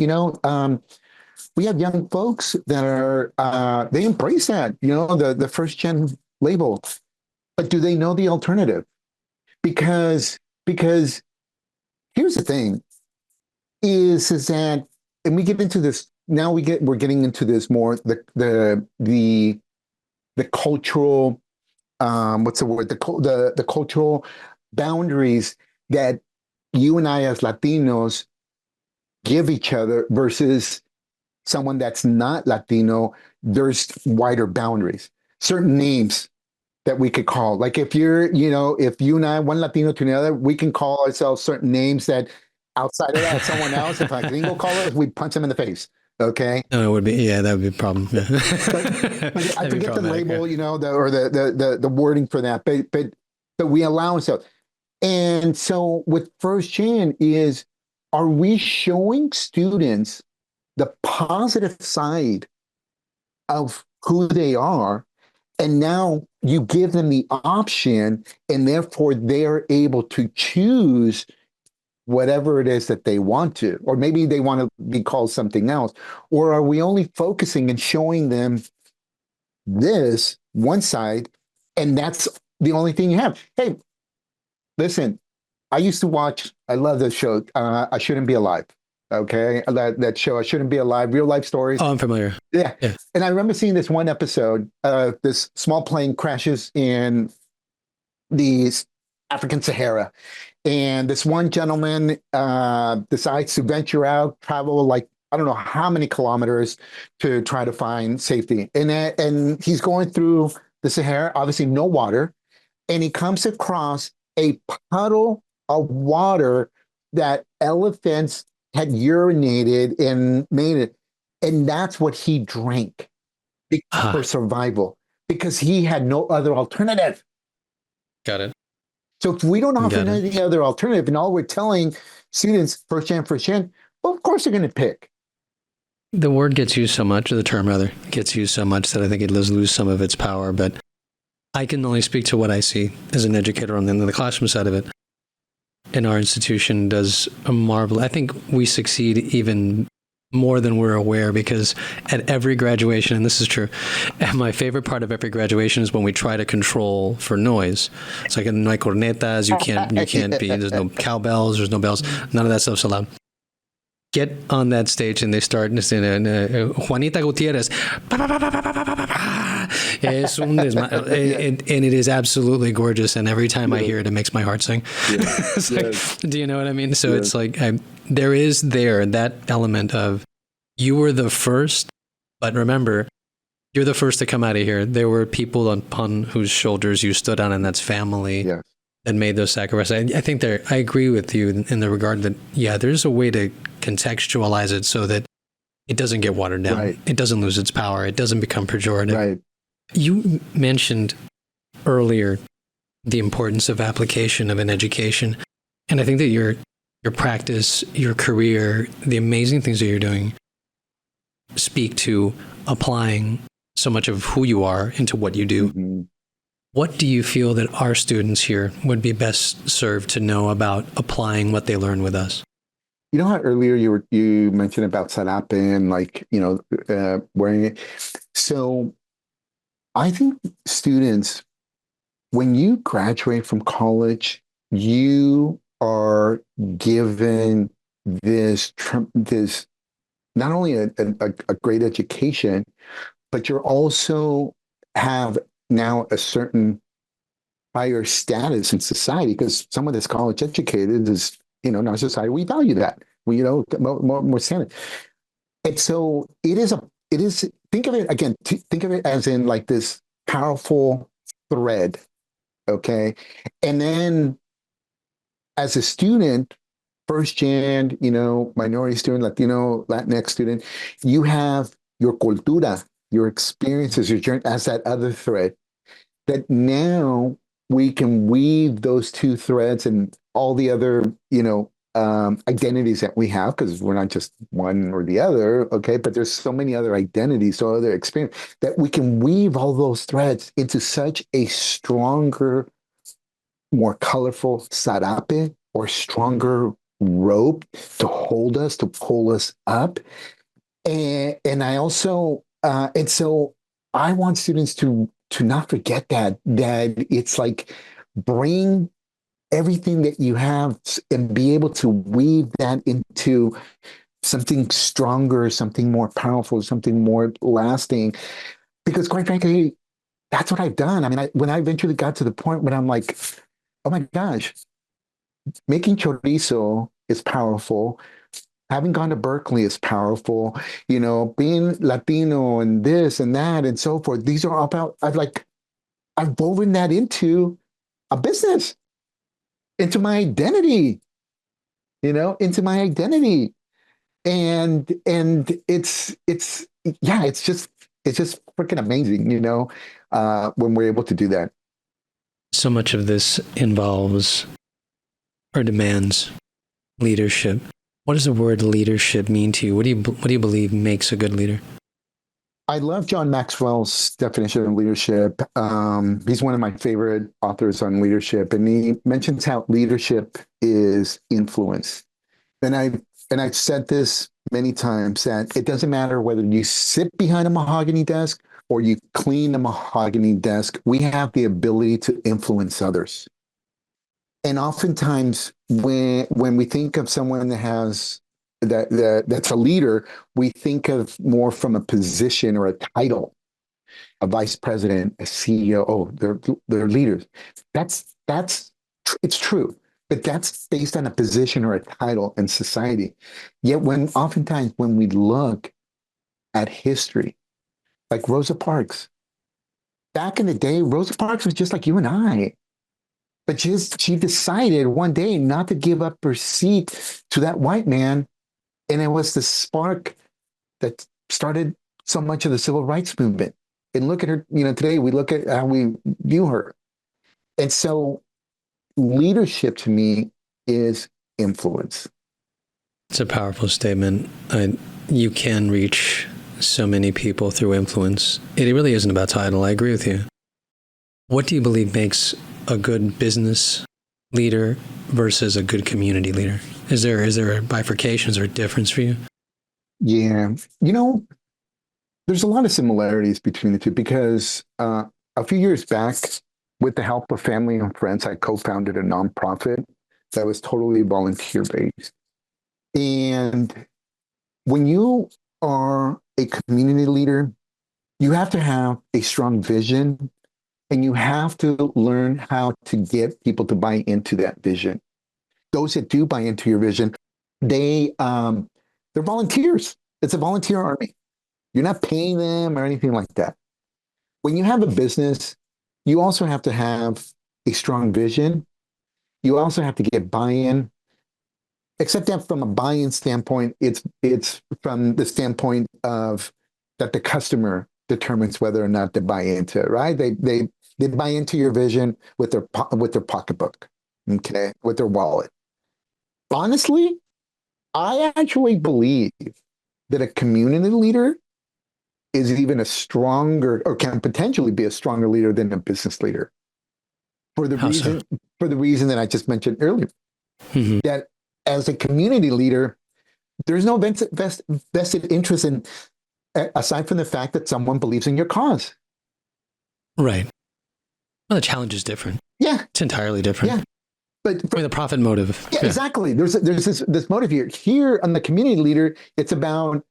we have young folks that are, they embrace that, the first gen label, but do they know the alternative? Because here's the thing is that, and we get into this now, we're getting into this more, the cultural, what's the word, the cultural boundaries that you and I as Latinos give each other versus someone that's not Latino. There's wider boundaries, certain names that we could call. Like if if you and I, one Latino to another, we can call ourselves certain names that outside of that, someone else, if a gringo call it, we punch them in the face. Okay. No, it would be, that would be a problem. Yeah. but I forget the label, the wording for that, but we allow ourselves. And so with first gen are we showing students the positive side of who they are? And now you give them the option, and therefore they're able to choose whatever it is that they want to, or maybe they want to be called something else. Or are we only focusing and showing them this one side, and that's the only thing you have? Hey, listen, I love this show, I Shouldn't Be Alive. Okay, that show, I Shouldn't Be Alive, real life stories. Oh, I'm familiar. Yeah. And I remember seeing this one episode. This small plane crashes in the African Sahara, and this one gentleman decides to venture out, travel like I don't know how many kilometers to try to find safety. And he's going through the Sahara, obviously no water. and he comes across a puddle of water that elephants had urinated and made it. And that's what he drank for Ah, survival because he had no other alternative. got it. So if we don't offer Got it. any other alternative, and all we're telling students first gen, well, of course they're going to pick. The word gets used so much, or the term rather, gets used so much that I think it does lose some of its power. But I can only speak to what I see as an educator on the classroom side of it. And our institution does a marvel. I think we succeed even more than we're aware because at every graduation, and this is true, and my favorite part of every graduation is when we try to control for noise. It's like no hay cornetas, you can't be, there's no cowbells, there's no bells, none of that stuff's allowed. Get on that stage and they start Juanita Gutierrez. Es un and it is absolutely gorgeous. And every time I hear it, it makes my heart sing. It's like, do you know what I mean? So it's like there is that element of you were the first, but remember, you're the first to come out of here. There were people upon whose shoulders you stood on, and that's family. Yeah. That made those sacrifices. I think I agree with you in the regard that, yeah, there's a way to contextualize it so that it doesn't get watered down. Right. It doesn't lose its power. It doesn't become pejorative. Right. You mentioned earlier the importance of application of an education. And I think that your practice, your career, the amazing things that you're doing speak to applying so much of who you are into what you do. Mm-hmm. What do you feel that our students here would be best served to know about applying what they learn with us? You know how earlier you mentioned about sarape and like, wearing it. So I think students, when you graduate from college, you are given this not only a great education, but you're also have now a certain higher status in society because someone that's college educated is, in our society, we value that. We, more standard. And so it is, think of it again, think of it as in like this powerful thread. Okay. And then as a student, first gen, minority student, Latino, Latinx student, you have your cultura, your experiences, your journey as that other thread. That now we can weave those two threads and all the other, identities that we have, because we're not just one or the other, okay? But there's so many other identities, so other experience that we can weave all those threads into such a stronger, more colorful sarape or stronger rope to hold us, to pull us up. And I also, and so I want students to not forget that it's like bring everything that you have and be able to weave that into something stronger, something more powerful, something more lasting. Because quite frankly, that's what I've done. I mean, when I eventually got to the point when I'm like, oh my gosh, making chorizo is powerful. Having gone to Berkeley is powerful, being Latino and this and that and so forth. These are all about, I've woven that into a business, into my identity, into my identity. And it's just freaking amazing, when we're able to do that. So much of this involves or demands leadership. What does the word leadership mean to you? What do you believe makes a good leader? I love John Maxwell's definition of leadership. He's one of my favorite authors on leadership, and he mentions how leadership is influence. And I've said this many times that it doesn't matter whether you sit behind a mahogany desk or you clean a mahogany desk. We have the ability to influence others. And oftentimes, when we think of someone that has that's a leader, we think of more from a position or a title, a vice president, a CEO. Oh, they're leaders. That's it's true, but that's based on a position or a title in society. Yet, oftentimes when we look at history, like Rosa Parks, back in the day, Rosa Parks was just like you and I. but she decided one day not to give up her seat to that white man. And it was the spark that started so much of the civil rights movement. And look at her, today we look at how we view her. And so leadership to me is influence. It's a powerful statement. You can reach so many people through influence. It really isn't about title. I agree with you. What do you believe makes a good business leader versus a good community leader? Is there a bifurcation? Is there a difference for you? Yeah. There's a lot of similarities between the two because a few years back, with the help of family and friends, I co-founded a nonprofit that was totally volunteer-based. And when you are a community leader, you have to have a strong vision and you have to learn how to get people to buy into that vision. Those that do buy into your vision, they're volunteers. It's a volunteer army. You're not paying them or anything like that. When you have a business, you also have to have a strong vision. You also have to get buy-in, except that from a buy-in standpoint, it's from the standpoint of that the customer determines whether or not they buy into it, right? They buy into your vision with their pocketbook, okay, with their wallet. Honestly, I actually believe that a community leader is even a stronger, or can potentially be a stronger leader than a business leader. For the reason that I just mentioned earlier, that as a community leader, there's no vested interest in, aside from the fact that someone believes in your cause. Right. Well, the challenge is different. Yeah. It's entirely different. Yeah. But the profit motive. Yeah, exactly. There's this motive here. Here on the community leader, it's about,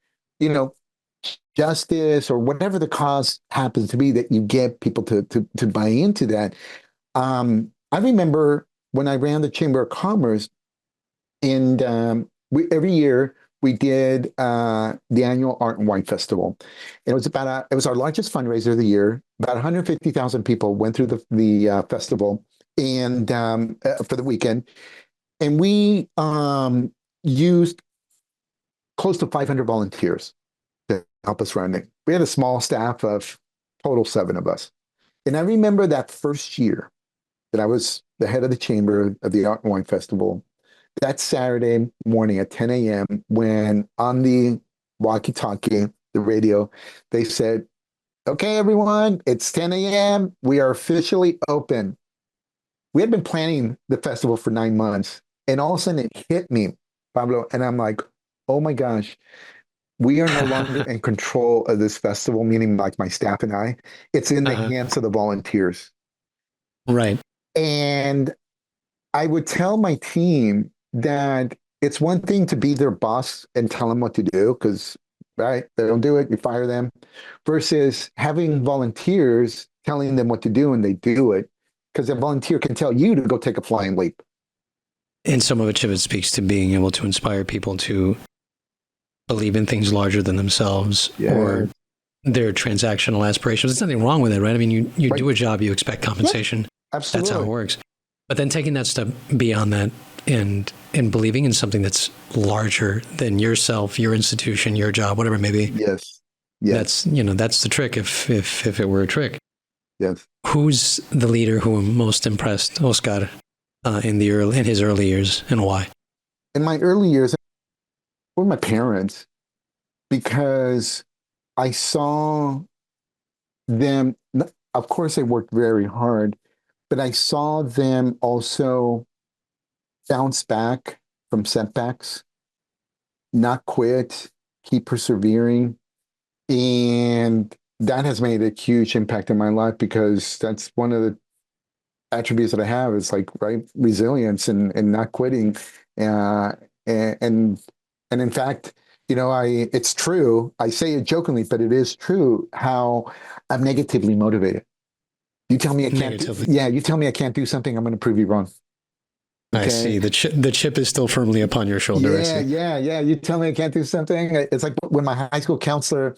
justice or whatever the cause happens to be, that you get people to buy into that. I remember when I ran the Chamber of Commerce, and every year we did the annual Art and Wine Festival. It was our largest fundraiser of the year. About 150,000 people went through the festival and for the weekend, and we used close to 500 volunteers to help us run it. We had a small staff of total 7 of us. And I remember that first year that I was the head of the chamber of the Art and Wine Festival, that Saturday morning at 10 a.m., when on the walkie-talkie, the radio, they said, "Okay, everyone, it's 10 a.m. We are officially open." We had been planning the festival for 9 months, and all of a sudden it hit me, Pablo, and I'm like, oh my gosh, we are no longer in control of this festival, meaning like my staff and I. It's in the hands of the volunteers. Right. And I would tell my team that it's one thing to be their boss and tell them what to do, because, right, they don't do it, you fire them, versus having volunteers telling them what to do and they do it, because a volunteer can tell you to go take a flying leap. And so much of it speaks to being able to inspire people to believe in things larger than themselves or their transactional aspirations. There's nothing wrong with it, right? I mean, you do a job, you expect compensation. Yeah, absolutely. That's how it works. But then taking that step beyond that and believing in something that's larger than yourself, your institution, your job, whatever it may be. Yes. That's the trick if it were a trick. Yes. Who's the leader who most impressed Oscar in his early years, and why? In my early years, were my parents, because I saw them. Of course, they worked very hard, but I saw them also bounce back from setbacks, not quit, keep persevering. And that has made a huge impact in my life, because that's one of the attributes that I have, is like, right, resilience and not quitting. And in fact, it's true. I say it jokingly, but it is true, how I'm negatively motivated. You tell me I can't. You tell me I can't do something, I'm going to prove you wrong. Okay? I see. The chip is still firmly upon your shoulder. Yeah. You tell me I can't do something. It's like when my high school counselor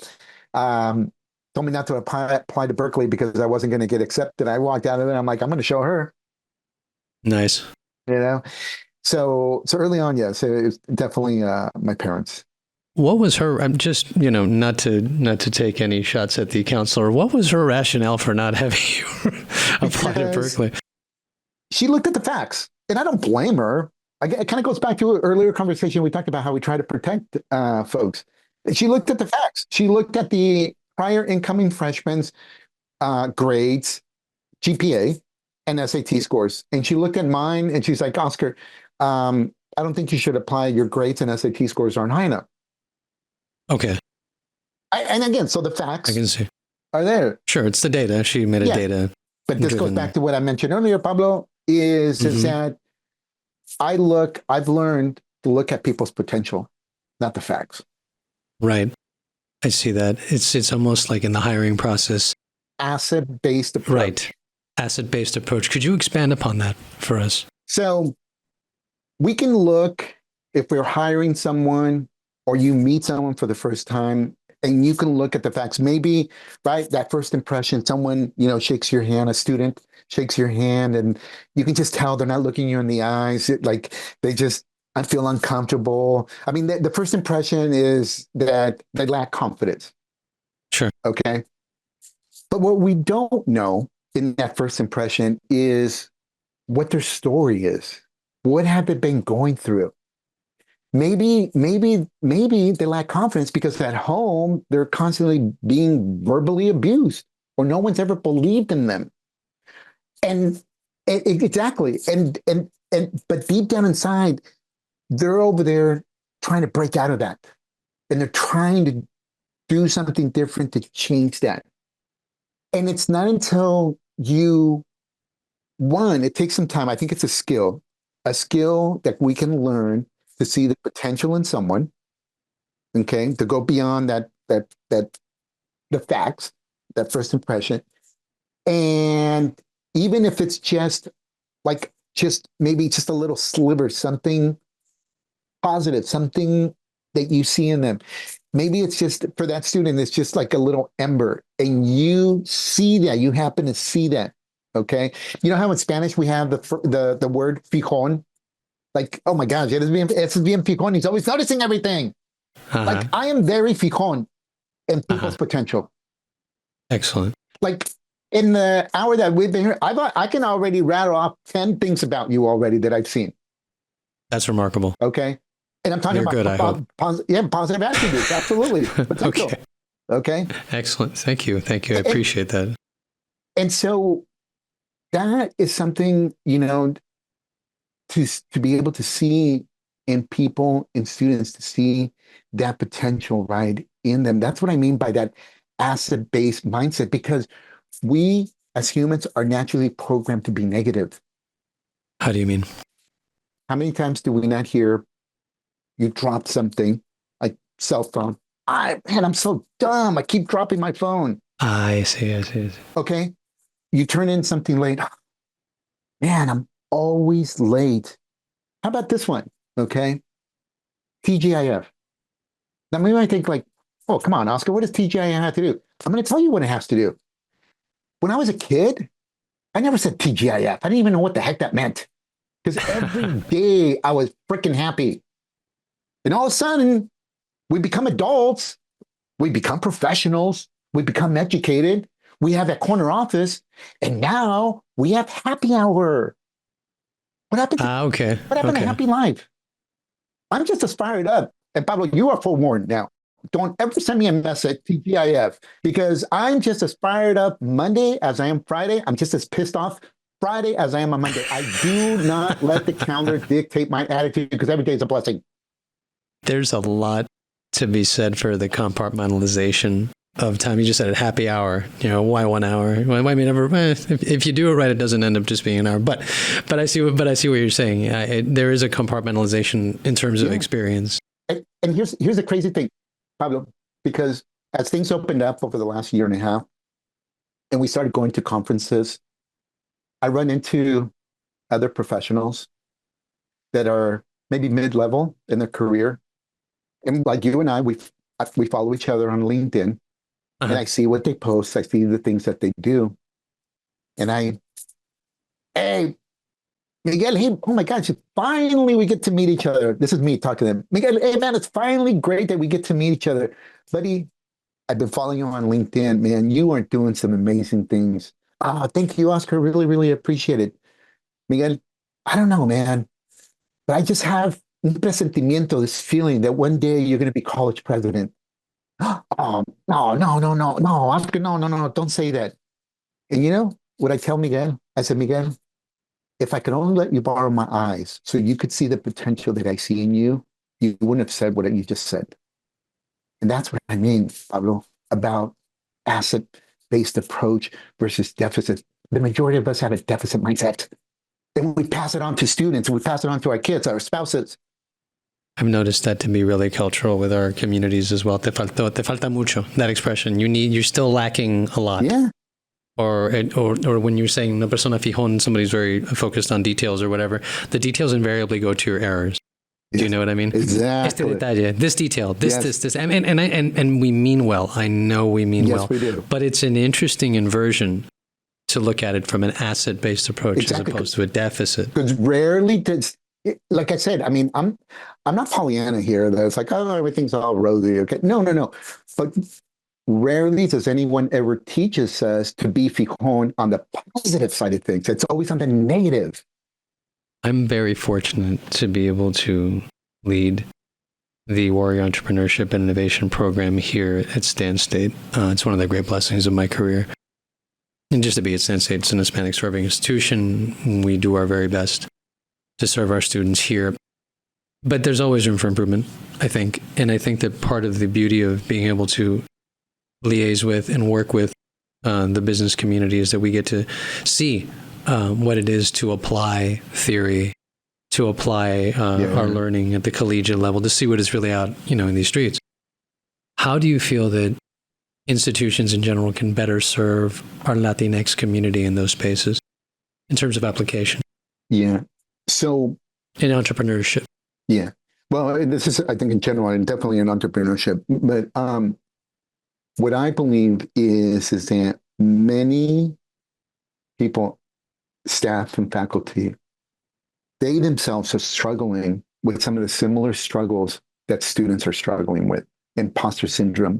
told me not to apply to Berkeley because I wasn't going to get accepted. I walked out of there. I'm like, I'm going to show her. Nice. you know? So early on, yes, it was definitely my parents. What was her? I'm just, not to take any shots at the counselor. What was her rationale for not having you apply to Because Berkeley? she looked at the facts, and I don't blame her. It kind of goes back to an earlier conversation we talked about how we try to protect folks. She looked at the facts. She looked at the prior incoming freshmen's grades, GPA, and SAT scores, and she looked at mine, and she's like, Oscar, I don't think you should apply. Your grades and SAT scores aren't high enough. Okay, And again, so the I facts can see. are there. Sure, it's the data. She made a Yeah, data but this goes driven. back to what I mentioned earlier, Pablo, is Mhm. that I've learned to look at people's potential, not the facts. Right. I see that. It's almost like in the hiring process. Asset-based approach. Right. Asset-based approach. Could you expand upon that for us? So we can look if we're hiring someone or you meet someone for the first time and you can look at the facts. Maybe, right, that first impression, someone, shakes your hand, a student shakes your hand, and you can just tell they're not looking you in the eyes. Like they just, I feel uncomfortable. I mean, the first impression is that they lack confidence. Sure. Okay. But what we don't know in that first impression is what their story is. What have they been going through? Maybe they lack confidence because at home they're constantly being verbally abused or no one's ever believed in them. And exactly. But deep down inside, they're over there trying to break out of that. And they're trying to do something different to change that. And it's not until it takes some time. I think it's a skill that we can learn to see the potential in someone, okay, to go beyond the facts, that first impression. And even if it's just maybe just a little sliver, something positive, something that you see in them. Maybe it's just for that student, it's just like a little ember, and you see that, you happen to see that. Okay. You know how in Spanish we have the word fijon? Like, oh my gosh, es bien fijon. He's always noticing everything. Uh-huh. Like, I am very fijon in people's Uh-huh. potential. Excellent. Like, in the hour that we've been here, I can already rattle off 10 things about you already that I've seen. That's remarkable. Okay. And I'm talking You're good, I hope. positive attributes. Absolutely. Potential. Okay. Okay. Excellent. Thank you. Thank you. I appreciate that. And so that is something, to be able to see in people, in students, to see that potential right in them. That's what I mean by that asset-based mindset, because we as humans are naturally programmed to be negative. How do you mean? How many times do we not hear you dropped something like cell phone? I'm so dumb. I keep dropping my phone. I see. I see. Okay. You turn in something late. Man, I'm always late. How about this one? Okay. TGIF. Now, maybe I think like, oh, come on, Oscar, what does TGIF have to do? I'm going to tell you what it has to do. When I was a kid, I never said TGIF. I didn't even know what the heck that meant because every day I was freaking happy. And all of a sudden, we become adults. We become professionals. We become educated. We have that corner office. And now we have happy hour. What happened to, okay. what happened to happy life? I'm just as fired up. And Pablo, you are forewarned now. Don't ever send me a message, TGIF, because I'm just as fired up Monday as I am Friday. I'm just as pissed off Friday as I am on Monday. I do not let the calendar dictate my attitude because every day is a blessing. There's a lot to be said for the compartmentalization of time. You just said a happy hour. Why 1 hour? Well, I mean, if you do it right, it doesn't end up just being an hour. But I see what you're saying. There is a compartmentalization in terms of experience. And here's the crazy thing, Pablo, because as things opened up over the last year and a half, and we started going to conferences, I run into other professionals that are maybe mid-level in their career. And like you and I, we follow each other on LinkedIn. And I see what they post. I see the things that they do. And hey, Miguel, hey, oh my gosh, finally we get to meet each other. This is me talking to them. Miguel, hey man, it's finally great that we get to meet each other. Buddy, I've been following you on LinkedIn, man. You are doing some amazing things. Ah, thank you, Oscar. Really, really appreciate it. Miguel, I don't know, man, but I just have un presentimiento, this feeling that one day you're going to be college president. Oh, no, no, no, no, no, Oscar, no, no, no, don't say that. And you know what I tell Miguel? I said, Miguel, if I could only let you borrow my eyes so you could see the potential that I see in you, you wouldn't have said what you just said. And that's what I mean, Pablo, about asset-based approach versus deficit. The majority of us have a deficit mindset. Then we pass it on to students, and we pass it on to our kids, our spouses. I've noticed that to be really cultural with our communities as well. Te falta mucho, that expression. You're still lacking a lot. Yeah. Or when you're saying una persona fijón, somebody's very focused on details or whatever, the details invariably go to your errors. Do you know what I mean? Exactly. Este detalle, this detail, this, and we mean well. I know we mean well. Yes, we do. But it's an interesting inversion to look at it from an asset-based approach as opposed to a deficit. Because rarely does, like I said, I mean, I'm not Pollyanna here. That's like, oh, everything's all rosy. Okay, no, no, no. But rarely does anyone ever teaches us to be fijon on the positive side of things. It's always on the negative. I'm very fortunate to be able to lead the Warrior Entrepreneurship and Innovation program here at Stan State. It's one of the great blessings of my career. And just to be at Stan State, it's an Hispanic serving institution. We do our very best to serve our students here. But there's always room for improvement, I think. And I think that part of the beauty of being able to liaise with and work with the business community is that we get to see what it is to apply theory, to apply our learning at the collegiate level, to see what is really out, in these streets. How do you feel that institutions in general can better serve our Latinx community in those spaces in terms of application? Yeah. So in entrepreneurship. Yeah. Well, this is, I think, in general, and definitely in entrepreneurship. But what I believe is that many people, staff and faculty, they themselves are struggling with some of the similar struggles that students are struggling with: imposter syndrome,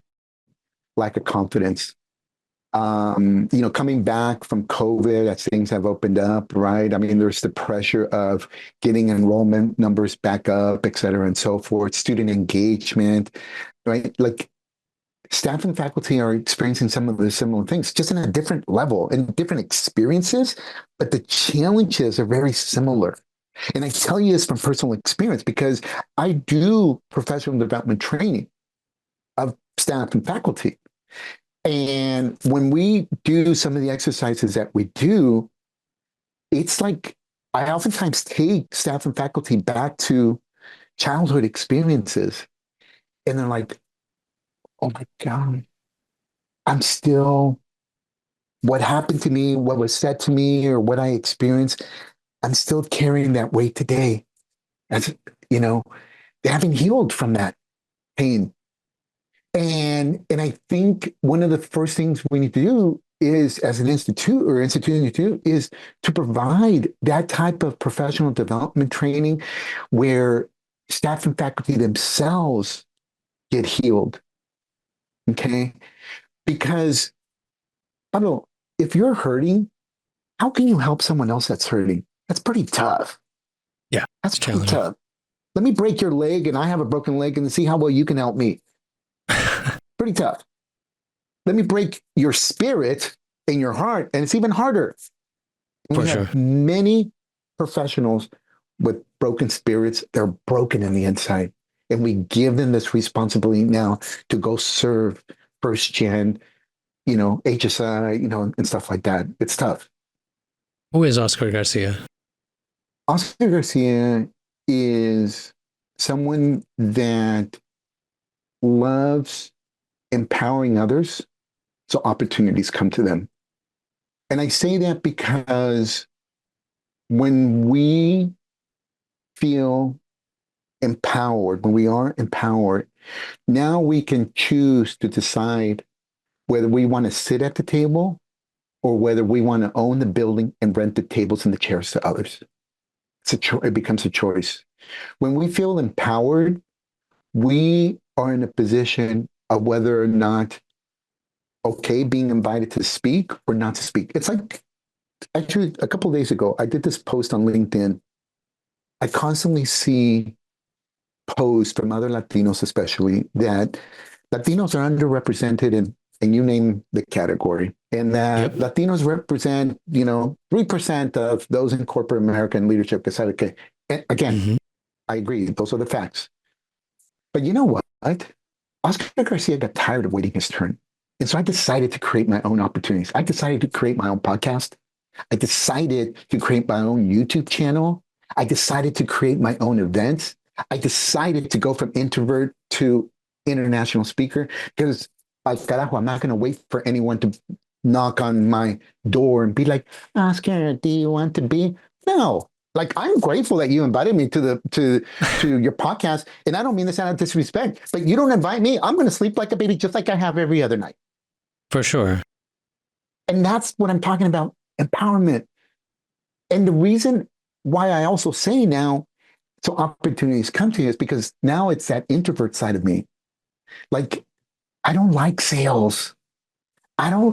lack of confidence. Coming back from COVID as things have opened up, right? I mean, there's the pressure of getting enrollment numbers back up, et cetera, and so forth, student engagement, right? Like staff and faculty are experiencing some of the similar things, just in a different level and different experiences, but the challenges are very similar. And I tell you this from personal experience because I do professional development training of staff and faculty. And when we do some of the exercises that we do, it's like I oftentimes take staff and faculty back to childhood experiences. And they're like, oh my God, what happened to me, what was said to me, or what I experienced, I'm still carrying that weight today. As they haven't healed from that pain. And I think one of the first things we need to do is, as an institution, is to provide that type of professional development training where staff and faculty themselves get healed. Okay? Because, Pablo, if you're hurting, how can you help someone else that's hurting? That's pretty tough. Yeah, that's pretty tough. Let me break your leg and I have a broken leg and see how well you can help me. Pretty tough. Let me break your spirit and your heart, and it's even harder. We have many professionals with broken spirits. They're broken in the inside. And we give them this responsibility now to go serve first gen, HSI, and stuff like that. It's tough. Who is Oscar Garcia? Oscar Garcia is someone that loves empowering others so opportunities come to them. And I say that because when we feel empowered, when we are empowered, now we can choose to decide whether we want to sit at the table or whether we want to own the building and rent the tables and the chairs to others. it becomes a choice. When we feel empowered, we are in a position of whether or not okay being invited to speak or not to speak. It's like actually a couple of days ago, I did this post on LinkedIn. I constantly see posts from other Latinos, especially that Latinos are underrepresented in, and you name the category, and that Latinos represent, 3% of those in corporate American leadership. Okay, and again, I agree; those are the facts. But you know what? Oscar Garcia got tired of waiting his turn, and so I decided to create my own opportunities. I decided to create my own podcast. I decided to create my own YouTube channel. I decided to create my own events. I decided to go from introvert to international speaker because, carajo, I'm not going to wait for anyone to knock on my door and be like, Oscar, do you want to be? No. Like, I'm grateful that you invited me to your podcast. And I don't mean this out of disrespect, but you don't invite me, I'm going to sleep like a baby, just like I have every other night. For sure. And that's what I'm talking about. Empowerment. And the reason why I also say now, so opportunities come to you is because now it's that introvert side of me. Like, I don't like sales. I know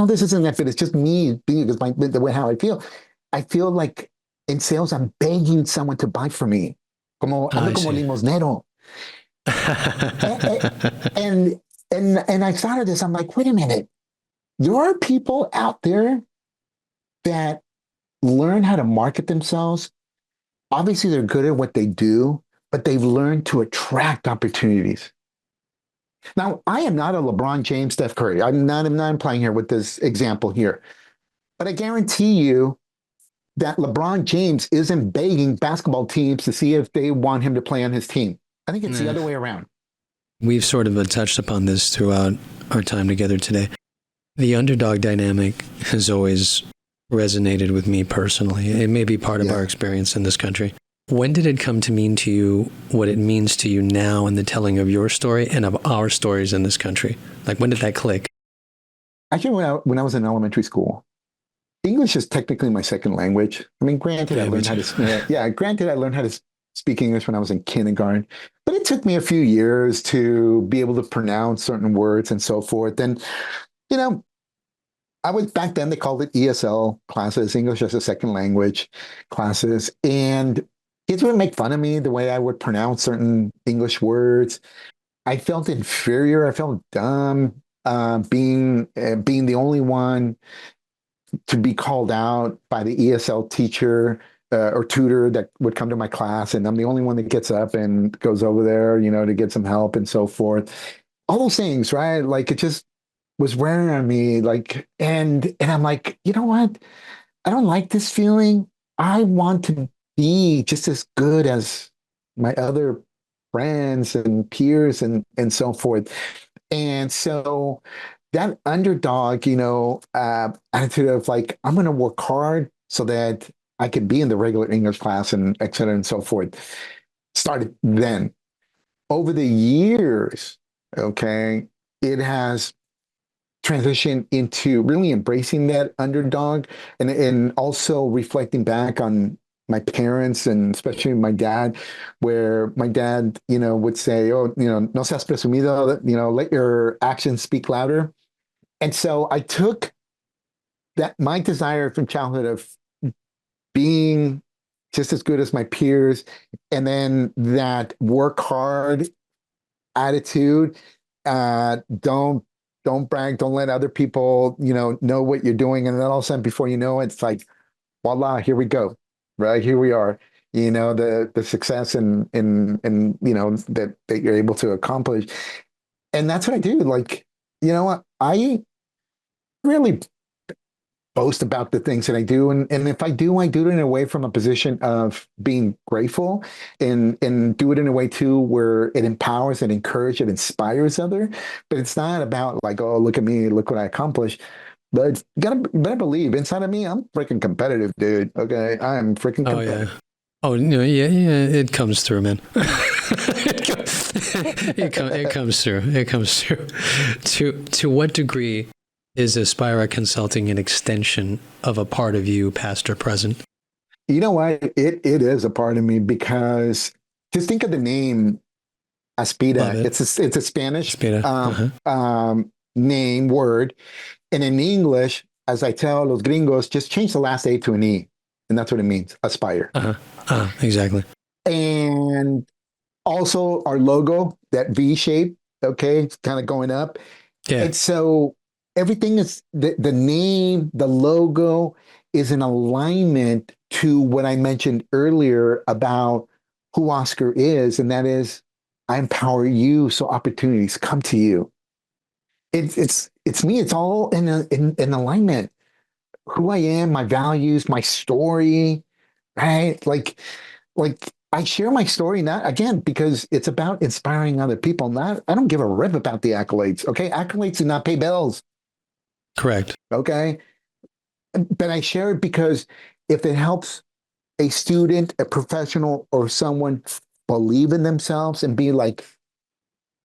this isn't that, but it's just me being the way how I feel. I feel like in sales, I'm begging someone to buy for me. Como limosnero. and I started this, I'm like, wait a minute. There are people out there that learn how to market themselves. Obviously, they're good at what they do, but they've learned to attract opportunities. Now, I am not a LeBron James, Steph Curry. I'm not implying here with this example here. But I guarantee you that LeBron James isn't begging basketball teams to see if they want him to play on his team. I think it's the other way around. We've sort of touched upon this throughout our time together today. The underdog dynamic has always resonated with me personally. It may be part of our experience in this country. When did it come to mean to you what it means to you now in the telling of your story and of our stories in this country? Like, when did that click? Actually, when I was in elementary school, English is technically my second language. I mean, granted, I learned how to speak English when I was in kindergarten, but it took me a few years to be able to pronounce certain words and so forth. And, back then they called it ESL classes, English as a second language classes. And kids would make fun of me the way I would pronounce certain English words. I felt inferior. I felt dumb, being the only one to be called out by the ESL teacher or tutor that would come to my class. And I'm the only one that gets up and goes over there, to get some help and so forth. All those things, right? Like, it just was wearing on me, like, and I'm like, you know what? I don't like this feeling. I want to be just as good as my other friends and peers and so forth. And so that underdog, attitude of like, I'm going to work hard so that I could be in the regular English class and et cetera and so forth, started then. Over the years, okay, it has transition into really embracing that underdog and also reflecting back on my parents and especially my dad, where my dad, would say, oh, no seas presumido, let your actions speak louder. And so I took that, my desire from childhood of being just as good as my peers, and then that work hard attitude, don't brag, don't let other people, know what you're doing. And then all of a sudden, before you know it, it's like, voila, here we go. Right. Here we are, the success and that you're able to accomplish. And that's what I do. Like, I really boast about the things that I do. And if I do it in a way from a position of being grateful and do it in a way too, where it empowers and encourages and inspires other, but it's not about like, oh, look at me, look what I accomplished. But better believe inside of me, I'm freaking competitive, dude. Okay. I'm freaking competitive. Oh, yeah. It comes through, man. It comes through. To what degree Is Aspira Consulting an extension of a part of you, past or present? You know what? It is a part of me because just think of the name Love Aspira. it. It's a Spanish Aspira. name word, and in English, as I tell los gringos, just change the last A to an E, and that's what it means. Aspire. Exactly. And also our logo, that V shape. Okay, it's kind of going up. Yeah. And so everything is the name, the logo is in alignment to what I mentioned earlier about who Oscar is, and that is I empower you so opportunities come to you. It's me. It's all in alignment. Who I am, my values, my story, right? Like I share my story not again because it's about inspiring other people. Not I don't give a rip about the accolades. Okay, accolades do not pay bills. Correct. Okay, but I share it because if it helps a student, a professional, or someone believe in themselves and be like,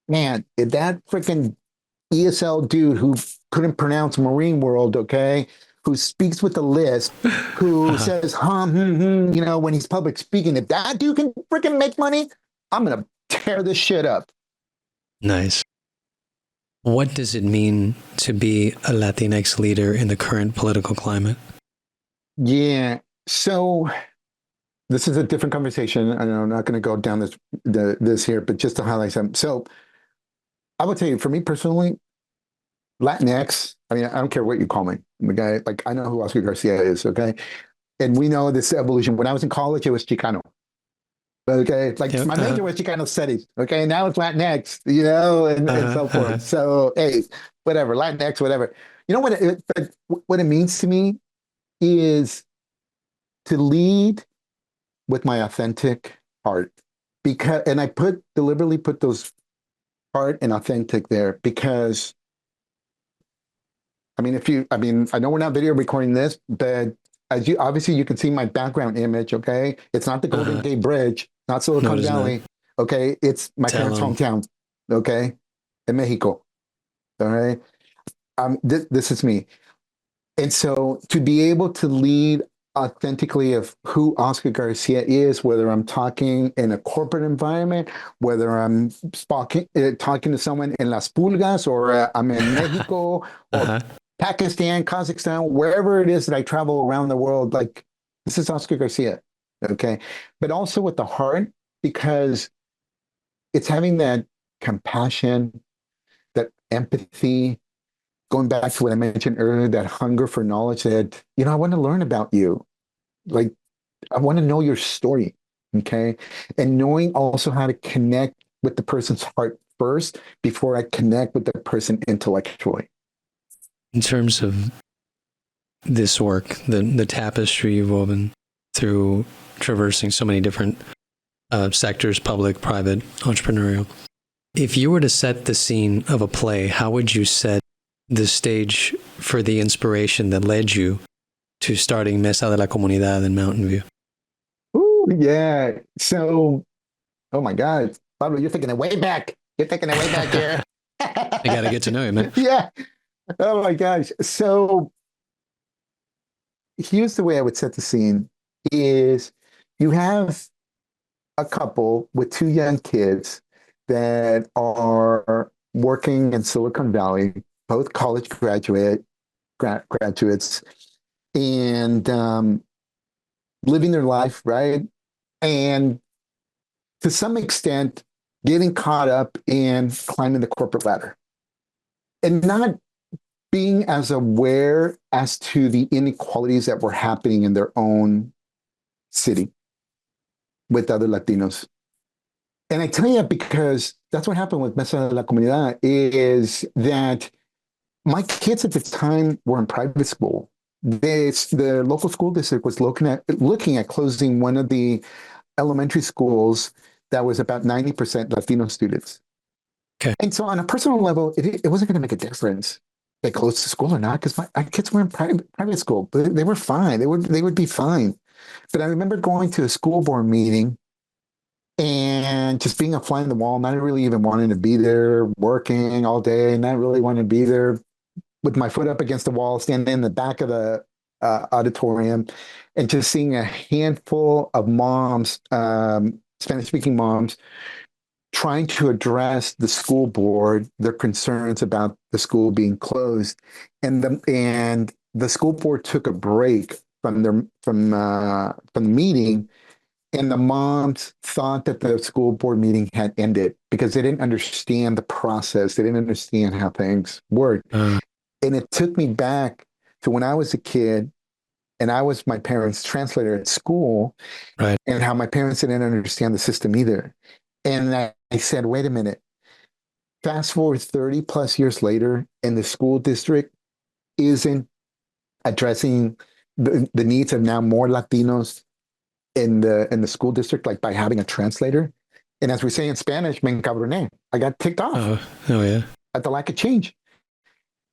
man, if that freaking ESL dude who couldn't pronounce Marine World, okay, who speaks with a lisp, who says when he's public speaking, if that dude can freaking make money, I'm gonna tear this shit up. Nice. What does it mean to be a Latinx leader in the current political climate? Yeah. So this is a different conversation. I know I'm not going to go down this here, but just to highlight some. So I would tell you, for me personally, Latinx, I mean, I don't care what you call me. I'm a guy, like, I know who Oscar Garcia is, okay? And we know this evolution. When I was in college, it was Chicano. Okay, like my major was Chicano studies. Okay, now it's Latinx, and so forth. So hey, whatever, Latinx, whatever. You know what it means to me is to lead with my authentic heart, and I deliberately put those heart and authentic there because, I mean, I know we're not video recording this, but as you can see my background image. Okay, it's not the Golden Gate Bridge, not Silicon Valley. Not. Okay, it's my parents' hometown. Okay, in Mexico. All right, this is me, and so to be able to lead authentically of who Oscar Garcia is, whether I'm talking in a corporate environment, whether I'm talking to someone in Las Pulgas, or I'm in Mexico, or Pakistan, Kazakhstan, wherever it is that I travel around the world, like this is Oscar Garcia, okay? But also with the heart, because it's having that compassion, that empathy, going back to what I mentioned earlier, that hunger for knowledge that, I want to learn about you. Like, I want to know your story, okay? And knowing also how to connect with the person's heart first before I connect with the person intellectually. In terms of this work, the tapestry you've woven through traversing so many different sectors, public, private, entrepreneurial. If you were to set the scene of a play, how would you set the stage for the inspiration that led you to starting Mesa de la Comunidad in Mountain View? Ooh, yeah. So, oh my God, Pablo, you're taking it way back. You're taking it way back here. I got to get to know you, man. Yeah. Oh my gosh. So here's the way I would set the scene is you have a couple with two young kids that are working in Silicon Valley, both college graduates, and living their life, right? And to some extent, getting caught up in climbing the corporate ladder and not being as aware as to the inequalities that were happening in their own city with other Latinos. And I tell you that because that's what happened with Mesa de la Comunidad is that my kids at the time were in private school. The local school district was looking at closing one of the elementary schools that was about 90% Latino students. Okay. And so on a personal level, it wasn't going to make a difference they closed the school or not, because my kids were in private school, but they were fine. They would be fine. But I remember going to a school board meeting and just being a fly on the wall, not really even wanting to be there, working all day, not really wanting to be there. with my foot up against the wall, standing in the back of the auditorium, and just seeing a handful of moms, Spanish-speaking moms, trying to address the school board, their concerns about the school being closed, and the school board took a break from the meeting, and the moms thought that the school board meeting had ended because they didn't understand the process, they didn't understand how things worked, and it took me back to when I was a kid, and I was my parents' translator at school, Right. and how my parents didn't understand the system either. And I said, wait a minute, fast forward 30 plus years later, and the school district isn't addressing the needs of now more Latinos in the school district, like by having a translator. And as we say in Spanish, me encabroné. I got ticked off Oh, yeah. at the lack of change.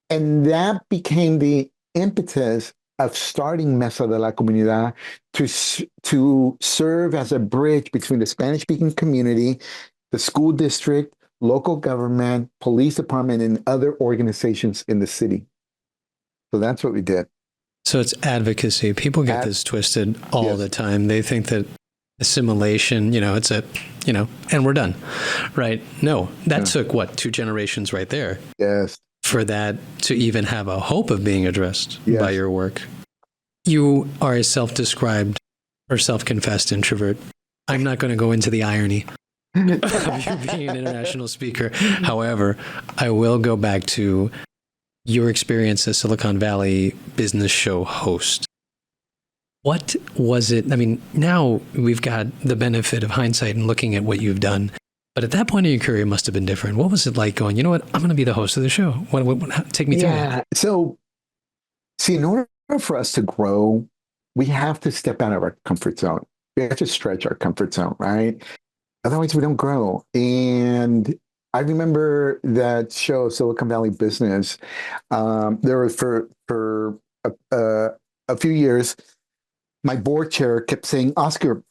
And that became the impetus of starting Mesa de la Comunidad to serve as a bridge between the Spanish-speaking community, the school district, local government, police department, and other organizations in the city. So that's what we did. So it's advocacy. People get this twisted all the time. They think that assimilation, it's and we're done, right? No, that took 2 generations right there. Yes. For that to even have a hope of being addressed by your work. You are a self-described or self-confessed introvert. I'm not going to go into the irony of you being an international speaker. However, I will go back to your experience as Silicon Valley business show host. What was it? I mean, now we've got the benefit of hindsight and looking at what you've done. But at that point in your career, it must have been different. What was it like going, you know what, I'm going to be the host of the show? Take me through that. So, see, in order for us to grow, we have to step out of our comfort zone. We have to stretch our comfort zone, right? Otherwise, we don't grow. And I remember that show, Silicon Valley Business. There was for a few years, my board chair kept saying, Oscar,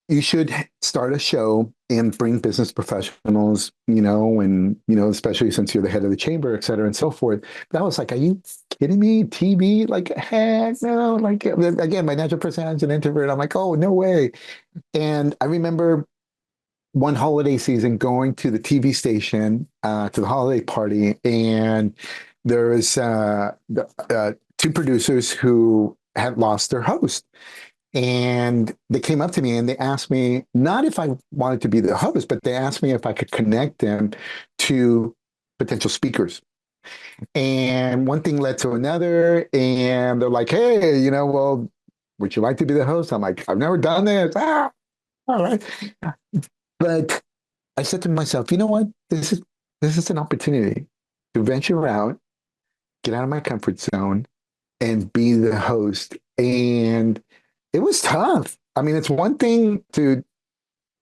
you should start a show and bring business professionals, especially since you're the head of the chamber, et cetera, and so forth. But I was like, are you kidding me? TV? Like, heck no. Like, again, my natural personality is an introvert. I'm like, oh, no way. And I remember one holiday season going to the TV station, to the holiday party, and there was 2 producers who had lost their host. And they came up to me and they asked me, not if I wanted to be the host, but they asked me if I could connect them to potential speakers. And one thing led to another. And they're like, hey, well, would you like to be the host? I'm like, I've never done this. All right. But I said to myself, you know what? This is an opportunity to venture out, get out of my comfort zone, and be the host. And it was tough. I mean, it's one thing to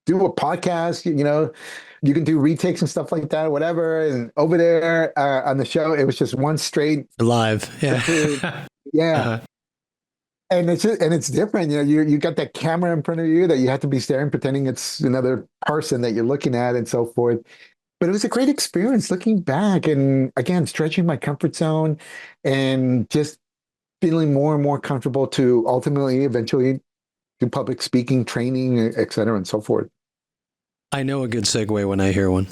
do a podcast, you can do retakes and stuff like that, whatever. And over there on the show, it was just one straight live. Yeah. Yeah. Uh-huh. And it's different. You got that camera in front of you that you have to be staring, pretending it's another person that you're looking at and so forth. But it was a great experience looking back, and again, stretching my comfort zone and just feeling more and more comfortable to ultimately, eventually do public speaking, training, et cetera, and so forth. I know a good segue when I hear one.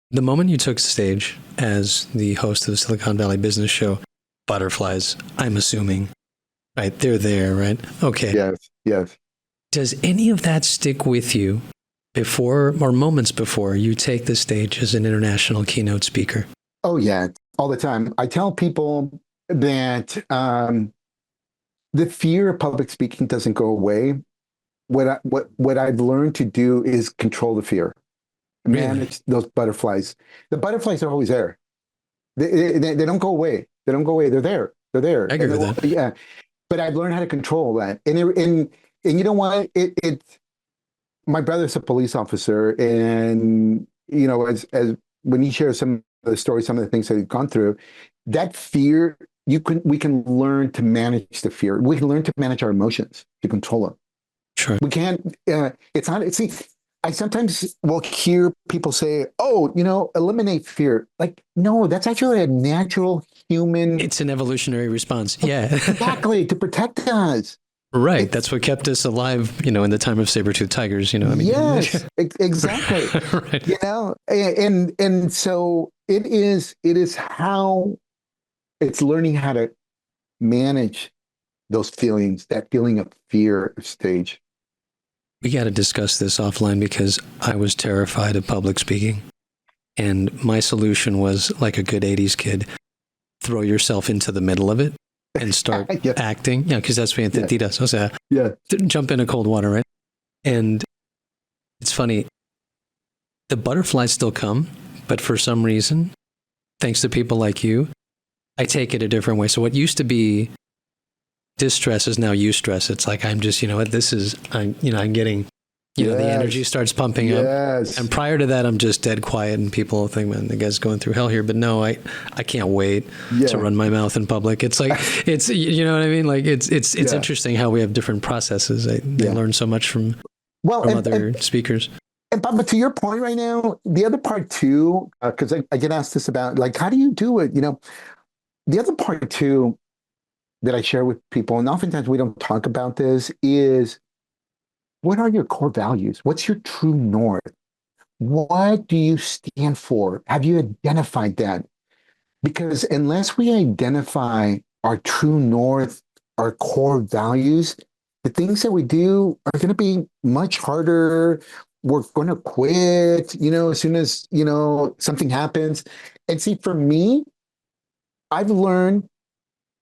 The moment you took stage as the host of the Silicon Valley Business Show, butterflies, I'm assuming, right? They're there, right? Okay. Yes. Does any of that stick with you before or moments before you take the stage as an international keynote speaker? Oh, yeah, all the time. I tell people that the fear of public speaking doesn't go away. What I've learned to do is control the fear, manage those butterflies. The butterflies are always there. They don't go away. They don't go away. They're there. They're there. I agree with that. Yeah, but I've learned how to control that. And you know what? My brother's a police officer, and as when he shares some of the stories, some of the things that he's gone through, that fear, we can learn to manage the fear. We can learn to manage our emotions, to control them. Sure. We can't, see, I sometimes will hear people say, "Oh, eliminate fear." Like, no, that's actually a natural human. It's an evolutionary response. Yeah. Exactly, to protect us. Right. That's what kept us alive, in the time of saber-toothed tigers, I mean. Yes, exactly. Right. And so it is how it's learning how to manage those feelings, that feeling of fear stage. We got to discuss this offline because I was terrified of public speaking. And my solution was like a good 80s kid, throw yourself into the middle of it and start Yeah. acting. Yeah, because that's what entendidas. O sea, Yeah. jump into cold water, right? And it's funny, the butterflies still come, but for some reason, thanks to people like you, I take it a different way. So what used to be distress is now eustress. It's like, I'm just, I'm getting, the energy starts pumping up. And prior to that, I'm just dead quiet and people think, man, the guy's going through hell here. But no, I can't wait to run my mouth in public. It's like, it's, you know what I mean? Like it's interesting how we have different processes. They learn so much from other speakers. But to your point right now, the other part too, because I get asked this about, like, how do you do it? The other part too that I share with people, and oftentimes we don't talk about this, is what are your core values? What's your true north? What do you stand for? Have you identified that? Because unless we identify our true north, our core values, the things that we do are going to be much harder. We're going to quit, as soon as, something happens. And see, for me, I've learned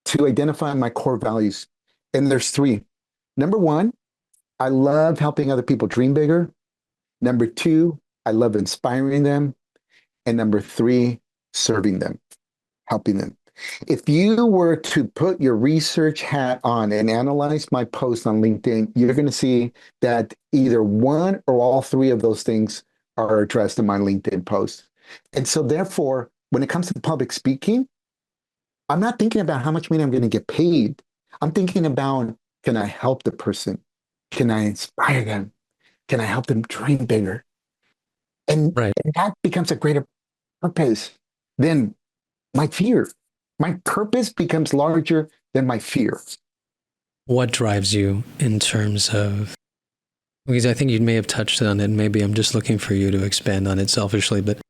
to identify my core values. And there's three. Number one, I love helping other people dream bigger. Number two, I love inspiring them. And number three, serving them, helping them. If you were to put your research hat on and analyze my post on LinkedIn, you're going to see that either one or all three of those things are addressed in my LinkedIn post. And so therefore, when it comes to public speaking, I'm not thinking about how much money I'm going to get paid. I'm thinking about, can I help the person? Can I inspire them? Can I help them dream bigger? And that becomes a greater purpose than my fear. My purpose becomes larger than my fear. What drives you in terms of, because I think you may have touched on it, maybe I'm just looking for you to expand on it selfishly, but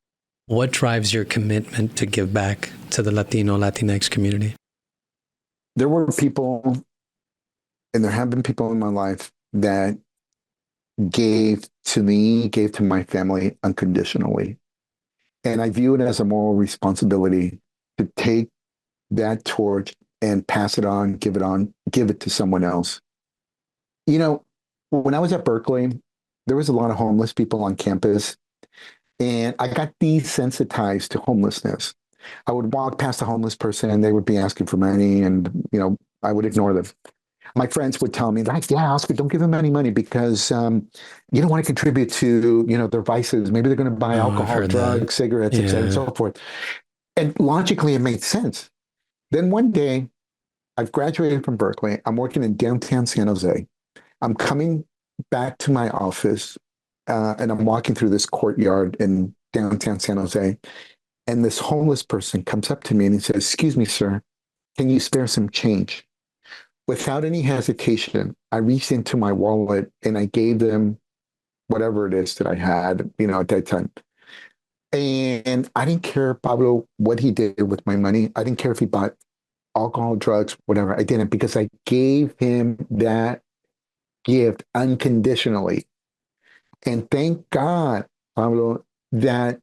what drives your commitment to give back to the Latino, Latinx community? There were people, and there have been people in my life that gave to me, gave to my family unconditionally. And I view it as a moral responsibility to take that torch and pass it on, give it to someone else. When I was at Berkeley, there was a lot of homeless people on campus, and I got desensitized to homelessness. I would walk past a homeless person and they would be asking for money, and I would ignore them. My friends would tell me, like, yeah, Oscar, don't give them any money because you don't want to contribute to, their vices. Maybe they're going to buy alcohol, drugs, cigarettes, et cetera, and so forth. And logically, it made sense. Then one day, I've graduated from Berkeley. I'm working in downtown San Jose. I'm coming back to my office, and I'm walking through this courtyard in downtown San Jose. And this homeless person comes up to me and he says, "Excuse me, sir, can you spare some change?" Without any hesitation, I reached into my wallet and I gave them whatever it is that I had, at that time. And I didn't care, Pablo, what he did with my money. I didn't care if he bought alcohol, drugs, whatever. I didn't, because I gave him that gift unconditionally. And thank God, Pablo, that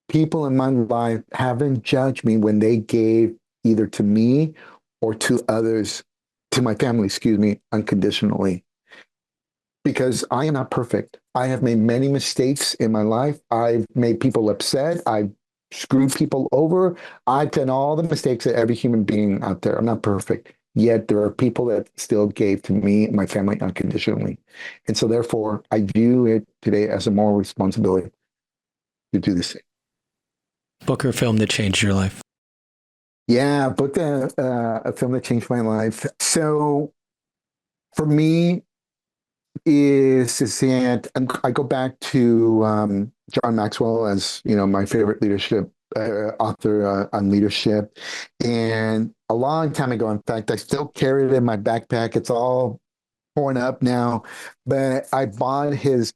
people in my life haven't judged me when they gave either to me or to others, to my family, unconditionally. Because I am not perfect. I have made many mistakes in my life. I've made people upset. I've screwed people over. I've done all the mistakes of every human being out there. I'm not perfect. Yet there are people that still gave to me and my family unconditionally. And so therefore, I view it today as a moral responsibility to do the same. Book or film that changed your life? Yeah, booked a film that changed my life. So for me, is that I go back to John Maxwell as my favorite leadership author on leadership, and a long time ago. In fact, I still carry it in my backpack. It's all torn up now, but I bought his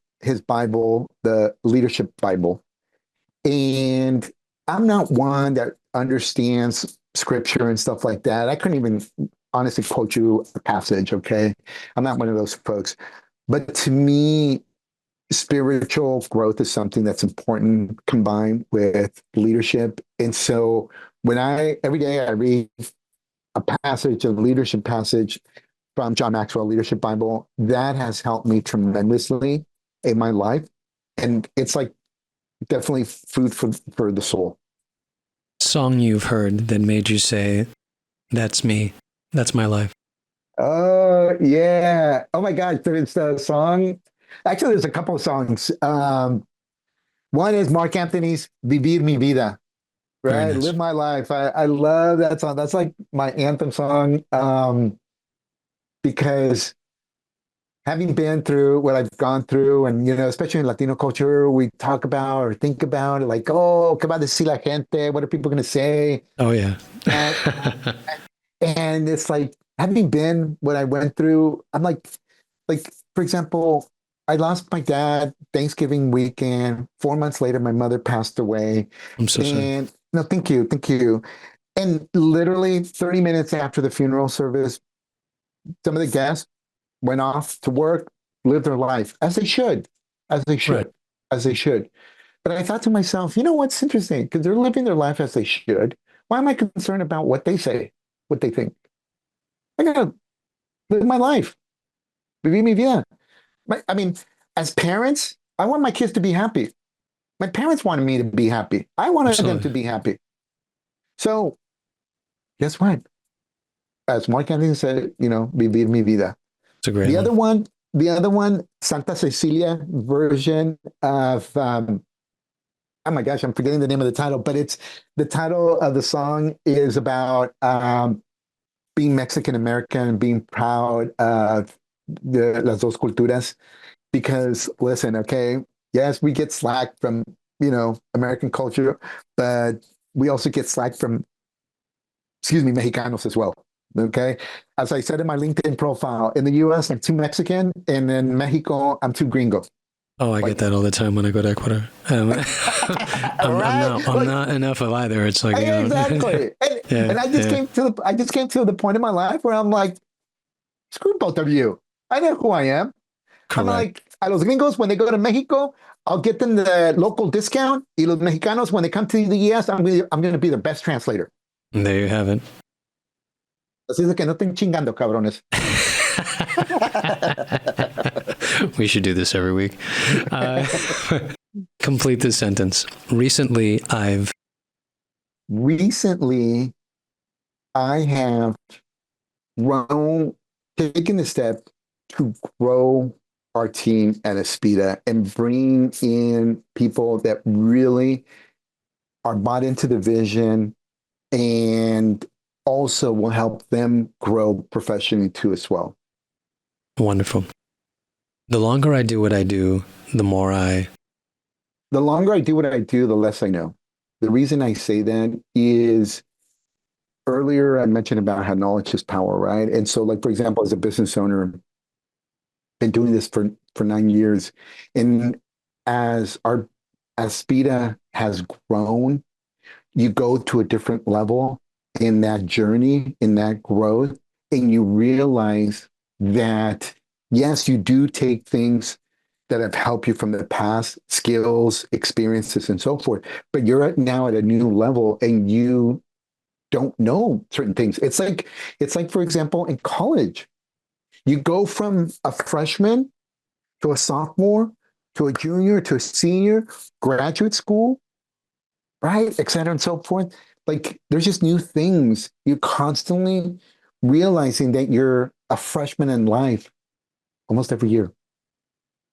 Bible, the Leadership Bible, and I'm not one that understands scripture and stuff like that. I couldn't even honestly quote you a passage, okay? I'm not one of those folks. But to me, spiritual growth is something that's important combined with leadership. And so every day I read a passage, a leadership passage from John Maxwell, Leadership Bible, that has helped me tremendously in my life. And it's like definitely food for the soul. Song you've heard that made you say, "That's me. That's my life." Oh, yeah. Oh my God. There's a song. Actually, there's a couple of songs. One is Mark Anthony's Vivir Mi Vida, Very right? nice. Live My Life. I love that song. That's like my anthem song, because having been through what I've gone through, and, especially in Latino culture, we talk about or think about it like, oh, ¿qué va a decir la gente? What are people going to say? Oh yeah. And, and it's like, having been what I went through, I'm like, for example, I lost my dad Thanksgiving weekend. 4 months later, my mother passed away. I'm so sorry. And no, thank you, thank you. And literally 30 minutes after the funeral service, some of the guests went off to work, lived their life as they should, as they Right. should, as they should. But I thought to myself, what's interesting? Because they're living their life as they should. Why am I concerned about what they say, what they think? I gotta live my life. Vivir mi vida. I mean, as parents, I want my kids to be happy. My parents wanted me to be happy. I wanted them to Absolutely. be happy. So guess what? As Mark Anthony said, vivir mi vida. It's a great The one. other one, the other one, Santa Cecilia version of oh my gosh, I'm forgetting the name of the title, but it's the title of the song is about being Mexican American and being proud of las dos culturas. Because listen, okay, yes, we get slack from American culture, but we also get slack from, excuse me, Mexicanos as well. Okay, as I said in my LinkedIn profile, in the U.S. I'm too Mexican, and in Mexico I'm too gringo. Oh, I get Like, that all the time when I go to Ecuador. right? I'm Like, not enough of either. It's like, exactly. And yeah, I yeah, just came to the point in my life where I'm like, screw both of you. I know who I am. I'm correct. like, a los gringos, when they go to Mexico, I'll get them the local discount. Y los mexicanos, when they come to the US, I'm going to be the best translator. And there you have it. Así es que no estén chingando, cabrones. We should do this every week. Uh, complete this sentence. Recently, I have taken the step to grow our team at Aspida and bring in people that really are bought into the vision and also will help them grow professionally too as well. Wonderful. The longer I do what I do, the longer I do what I do, the less I know. The reason I say that is earlier I mentioned about how knowledge is power, right? And so, like, for example, as a business owner, been doing this for 9 years, and as Spida has grown, you go to a different level in that journey, in that growth, and you realize that yes, you do take things that have helped you from the past, skills, experiences, and so forth, but you're now at a new level and you don't know certain things. It's like, for example, in college, you go from a freshman to a sophomore to a junior to a senior, graduate school, right, et cetera, and so forth. Like, there's just new things. You constantly realizing that you're a freshman in life almost every year.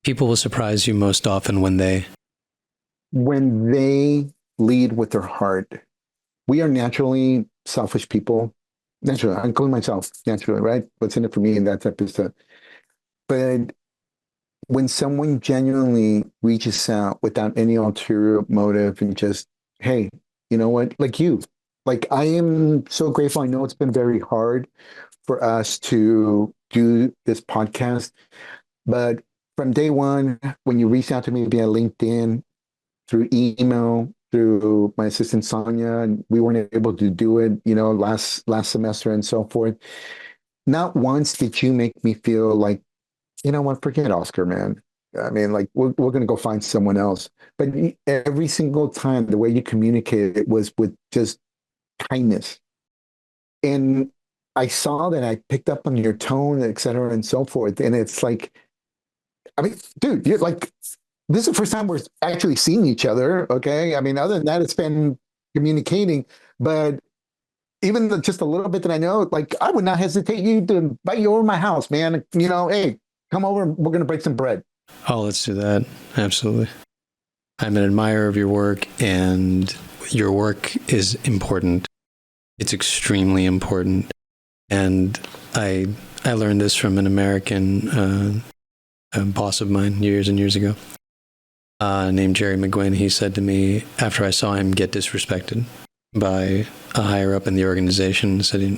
people will surprise you most often When they lead with their heart, we are naturally selfish people. Naturally, I include myself naturally, right? What's in it for me and that type of stuff. But when someone genuinely reaches out without any ulterior motive and just, hey, you know what? Like I am so grateful. I know it's been very hard for us to do this podcast, but from day one, when you reached out to me via LinkedIn, through email, through my assistant Sonia, and we weren't able to do it, last semester and so forth. Not once did you make me feel like, you know what, forget Oscar, man. I mean, like we're gonna go find someone else. But every single time, the way you communicated it was with just kindness. And I saw that. I picked up on your tone, et cetera, and so forth. And it's like, I mean, dude, you're like, this is the first time we're actually seeing each other. Okay. I mean, other than that, it's been communicating. But even just a little bit that I know, like, I would not hesitate you to invite you over to my house, man. Hey, come over. We're going to break some bread. Oh, let's do that. Absolutely. I'm an admirer of your work, and your work is important. It's extremely important. And I learned this from an American boss of mine years and years ago, named Jerry McGuinn. He said to me, after I saw him get disrespected by a higher up in the organization, said,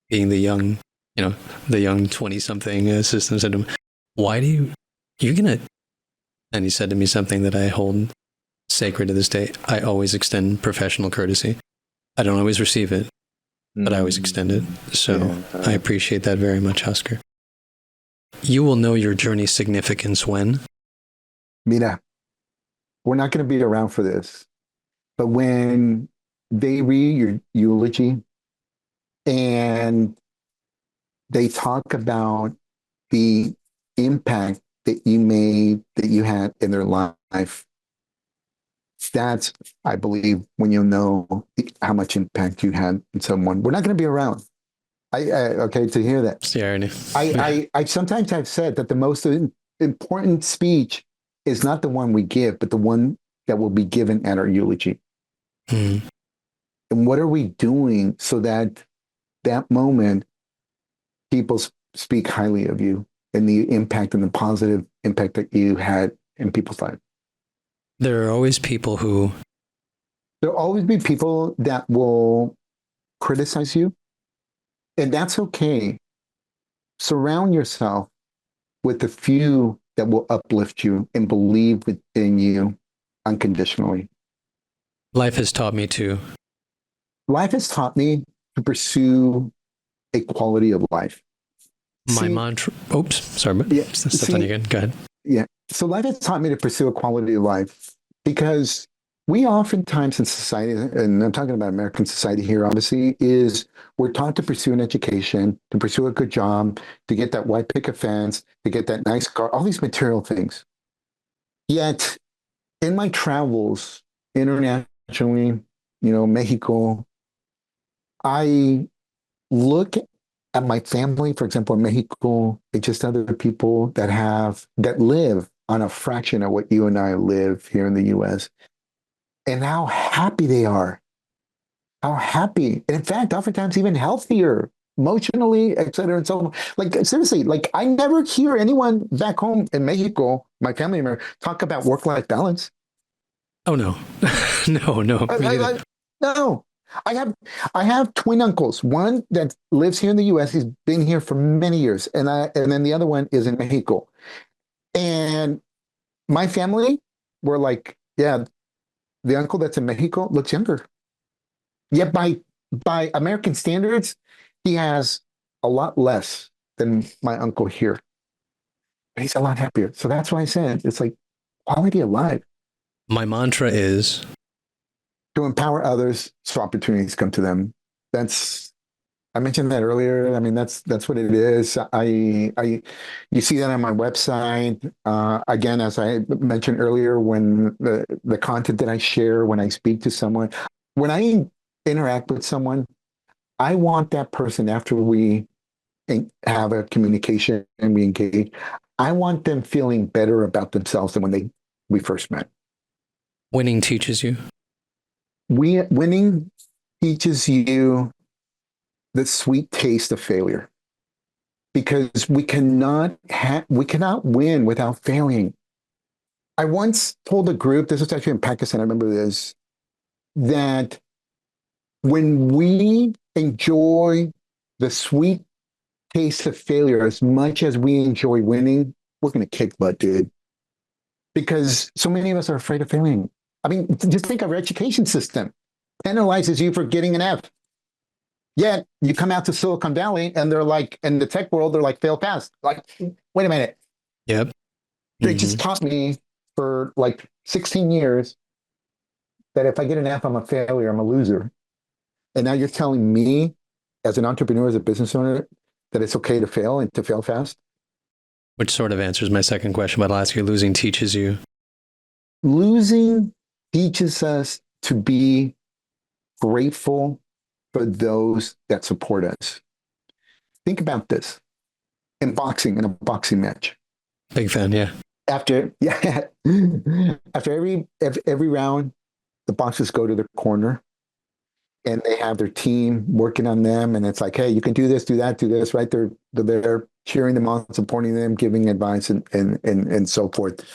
being the young 20-something assistant, said to him, why do you're going to, and he said to me something that I hold sacred to this day. I always extend professional courtesy. I don't always receive it, but I always extend it. So I appreciate that very much, Oscar. You will know your journey's significance when? Mira, we're not going to be around for this, but when they read your eulogy and they talk about the impact that you made, that you had in their life, that's, I believe, when you'll know how much impact you had in someone. We're not going to be around. Okay, to hear that. It's the irony. I sometimes have said that the most important speech is not the one we give, but the one that will be given at our eulogy. And what are we doing so that moment people speak highly of you and the impact and the positive impact that you had in people's lives? There are always people who... There'll always be people that will criticize you, and that's okay. Surround yourself with the few that will uplift you and believe in you unconditionally. Life has taught me to pursue a quality of life. My mantra... Oops, sorry, but stepped on you again. Go ahead. Yeah. So life has taught me to pursue a quality of life, because we oftentimes in society, and I'm talking about American society here, obviously, is we're taught to pursue an education, to pursue a good job, to get that white picket fence, to get that nice car, all these material things. Yet in my travels internationally, Mexico, I look at my family, for example, in Mexico, and just other people that live on a fraction of what you and I live here in the US, and how happy they are. How happy. And in fact, oftentimes even healthier emotionally, et cetera, and so on. Like, seriously, like, I never hear anyone back home in Mexico, my family member, talk about work-life balance. Oh, no. No. No. I have twin uncles. One that lives here in the US. He's been here for many years. And then the other one is in Mexico. And my family were like, yeah, the uncle that's in Mexico looks younger. Yet by American standards, he has a lot less than my uncle here. But he's a lot happier. So that's why I said it's like quality of life. My mantra is to empower others so opportunities come to them. I mentioned that earlier. I mean, that's what it is. You see that on my website. Again, as I mentioned earlier, when the content that I share, when I speak to someone, when I interact with someone, I want that person, after we have a communication and we engage, I want them feeling better about themselves than when we first met. Winning teaches you. Winning teaches you the sweet taste of failure, because we cannot win without failing. I once told a group, this was actually in Pakistan, I remember this, that when we enjoy the sweet taste of failure as much as we enjoy winning, we're going to kick butt, dude. Because so many of us are afraid of failing. I mean, just think of our education system. Penalizes you for getting an F. Yet you come out to Silicon Valley and they're like, in the tech world, they're like, fail fast. Like, wait a minute. Yep. They just taught me for like 16 years that if I get an F, I'm a failure, I'm a loser. And now you're telling me as an entrepreneur, as a business owner, that it's okay to fail and to fail fast? Which sort of answers my second question, but I'll ask you, losing teaches you? Losing teaches us to be grateful for those that support us. Think about this. In boxing, in a boxing match. Big fan, yeah. After every round, the boxers go to their corner and they have their team working on them. And it's like, hey, you can do this, do that, do this, right? They're there cheering them on, supporting them, giving advice and so forth.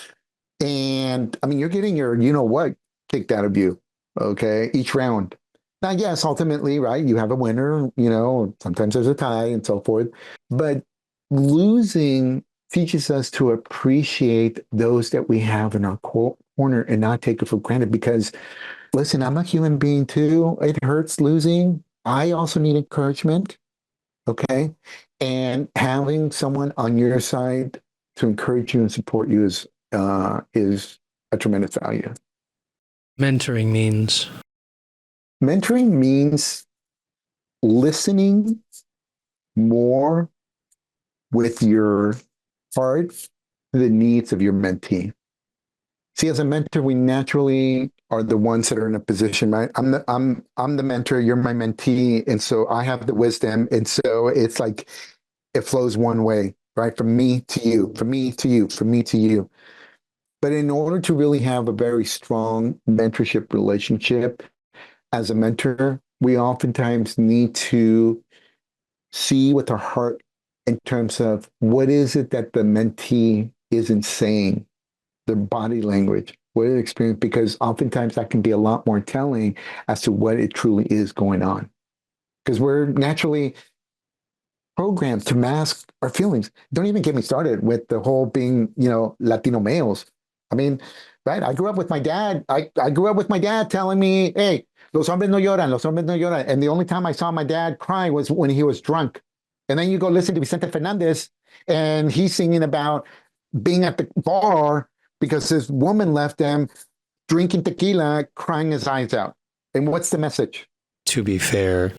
And I mean, you're getting your, you know what, kicked out of you, okay, each round. Now, yes, ultimately, right, you have a winner, you know, sometimes there's a tie and so forth. But losing teaches us to appreciate those that we have in our corner and not take it for granted. Because, listen, I'm a human being too. It hurts losing. I also need encouragement, okay? And having someone on your side to encourage you and support you is a tremendous value. Mentoring means? Mentoring means listening more with your heart to the needs of your mentee. See, as a mentor, we naturally are the ones that are in a position, right? I'm the mentor, you're my mentee, and so I have the wisdom, and so it's like it flows one way, right? From me to you, from me to you, from me to you. But in order to really have a very strong mentorship relationship, as a mentor, we oftentimes need to see with our heart in terms of what is it that the mentee isn't saying, their body language, what it experience, because oftentimes that can be a lot more telling as to what it truly is going on. Because we're naturally programmed to mask our feelings. Don't even get me started with the whole being, you know, Latino males. I mean, right? I grew up with my dad. I grew up with my dad telling me, hey, los hombres no lloran, los hombres no lloran. And the only time I saw my dad cry was when he was drunk. And then you go listen to Vicente Fernandez, and he's singing about being at the bar because his woman left him, drinking tequila, crying his eyes out. And what's the message? To be fair,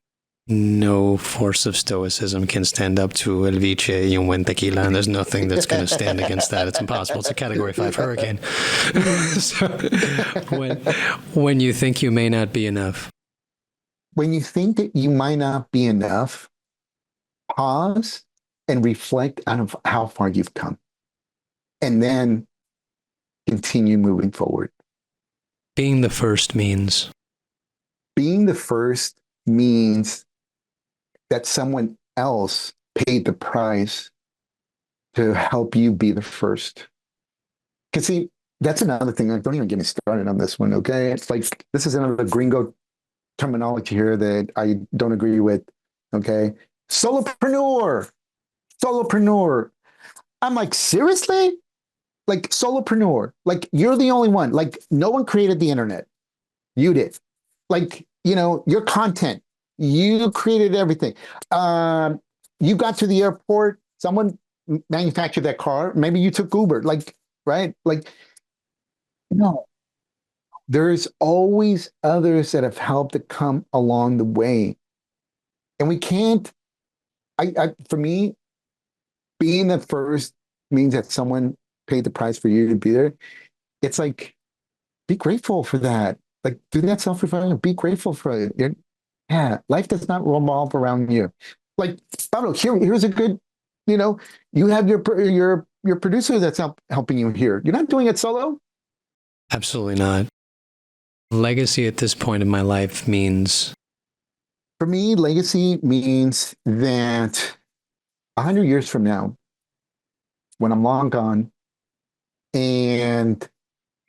no force of stoicism can stand up to El Vice y un buen tequila, and there's nothing that's going to stand against that. It's impossible. It's a Category 5 hurricane. So when you think you may not be enough. When you think that you might not be enough, pause and reflect on how far you've come. And then continue moving forward. Being the first means? Being the first means that someone else paid the price to help you be the first. Because see, that's another thing. Like, don't even get me started on this one, okay? It's like, this is another gringo terminology here that I don't agree with, okay? Solopreneur. I'm like, seriously? Like, solopreneur. Like, you're the only one. Like, no one created the internet. You did. Like, you know, your content. You created everything. You got to the airport. Someone manufactured that car. Maybe you took Uber. Like, right? Like, no. There's always others that have helped to come along the way. And we can't, for me, being the first means that someone paid the price for you to be there. It's like, be grateful for that. Like, do that self-reflection. Be grateful for it. Yeah, life does not revolve around you. Like, Pablo, here's a good, you know, you have your producer that's helping you here. You're not doing it solo. Absolutely not. Legacy at this point in my life means? For me, legacy means that 100 years from now, when I'm long gone, and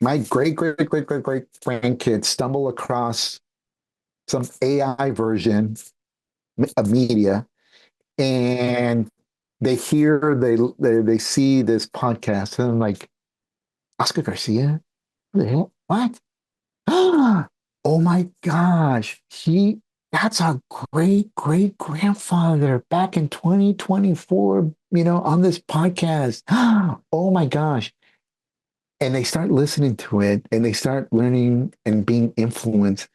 my great grandkids stumble across some AI version of media, and they see this podcast, and I'm like, Oscar Garcia? Who the hell? What? Oh my gosh. That's our great grandfather back in 2024, on this podcast. Oh my gosh. And they start listening to it and they start learning and being influenced.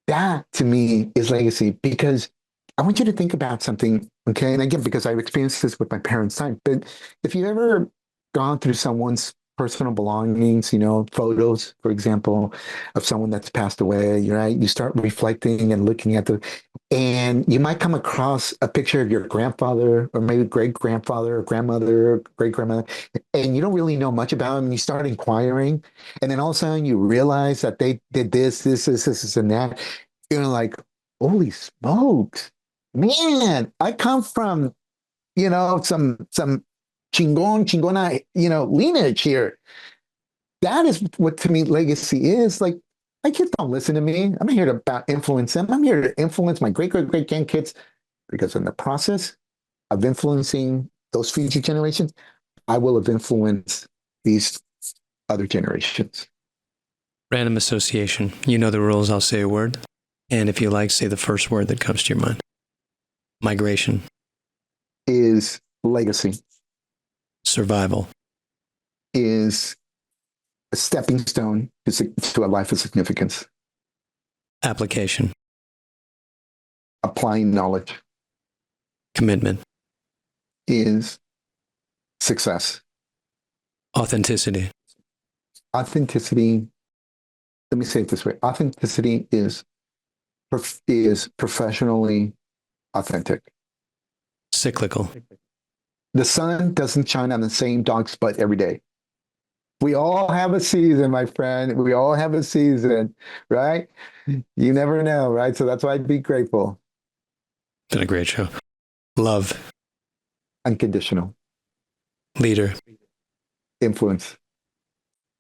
That to me is legacy because I want you to think about something. Okay. And again, because I've experienced this with my parents' time, but if you've ever gone through someone's personal belongings, photos, for example, of someone that's passed away, right? You start reflecting and looking at and you might come across a picture of your grandfather or maybe great grandfather or grandmother or great grandmother, and you don't really know much about them. And you start inquiring, and then all of a sudden you realize that they did this, and that. You're like, holy smokes, man! I come from some chingona, lineage here. That is what to me legacy is. Like, my kids don't listen to me. I'm here to about influence them. I'm here to influence my great grandkids because in the process of influencing those future generations, I will have influenced these other generations. Random association. You know the rules. I'll say a word. And if you like, say the first word that comes to your mind. Migration. Is legacy. Survival. Is a stepping stone to a life of significance. Application. Applying knowledge. Commitment. Is success. Authenticity. Authenticity, let me say it this way. Authenticity is professionally authentic. Cyclical. The sun doesn't shine on the same dog's butt every day. We all have a season, my friend. We all have a season, right? You never know, right? So that's why I'd be grateful. Been a great show. Love. Unconditional. Leader. Influence.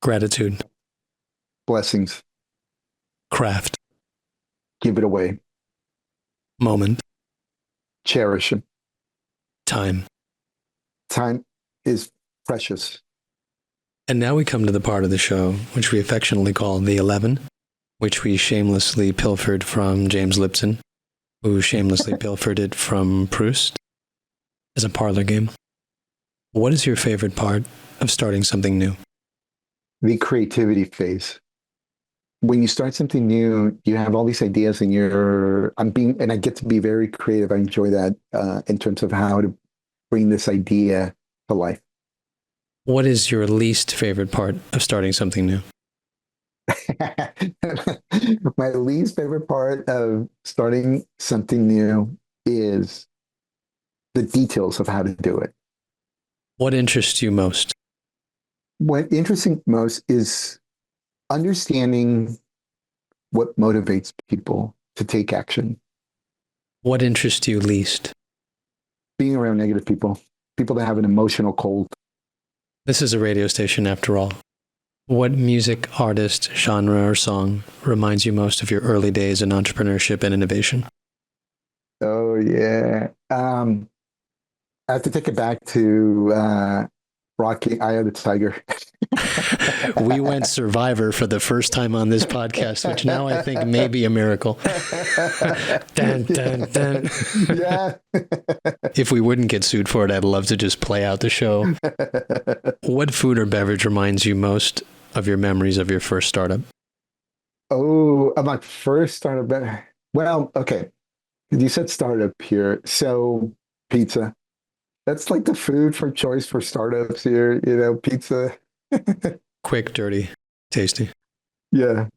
Gratitude. Blessings. Craft. Give it away. Moment. Cherish it. Time. Time is precious. And now we come to the part of the show which we affectionately call the 11, which we shamelessly pilfered from James Lipton, who shamelessly pilfered it from Proust as a parlor game. What is your favorite part of starting something new? The creativity phase. When you start something new, you have all these ideas and I get to be very creative. I enjoy that in terms of how to bring this idea to life. What is your least favorite part of starting something new? My least favorite part of starting something new is the details of how to do it. What interests you most? What interests me most is understanding what motivates people to take action. What interests you least? Being around negative people that have an emotional cold. This is a radio station after all. What music, artist, genre, or song reminds you most of your early days in entrepreneurship and innovation? Oh, yeah. I have to take it back to Rocky, Eye of the Tiger. We went Survivor for the first time on this podcast, which now I think may be a miracle. Dun, dun, dun. Yeah. If we wouldn't get sued for it, I'd love to just play out the show. What food or beverage reminds you most of your memories of your first startup? Oh, of my first startup. Well, okay. You said startup here. So pizza. That's like the food for choice for startups here, pizza. Quick, dirty, tasty. Yeah.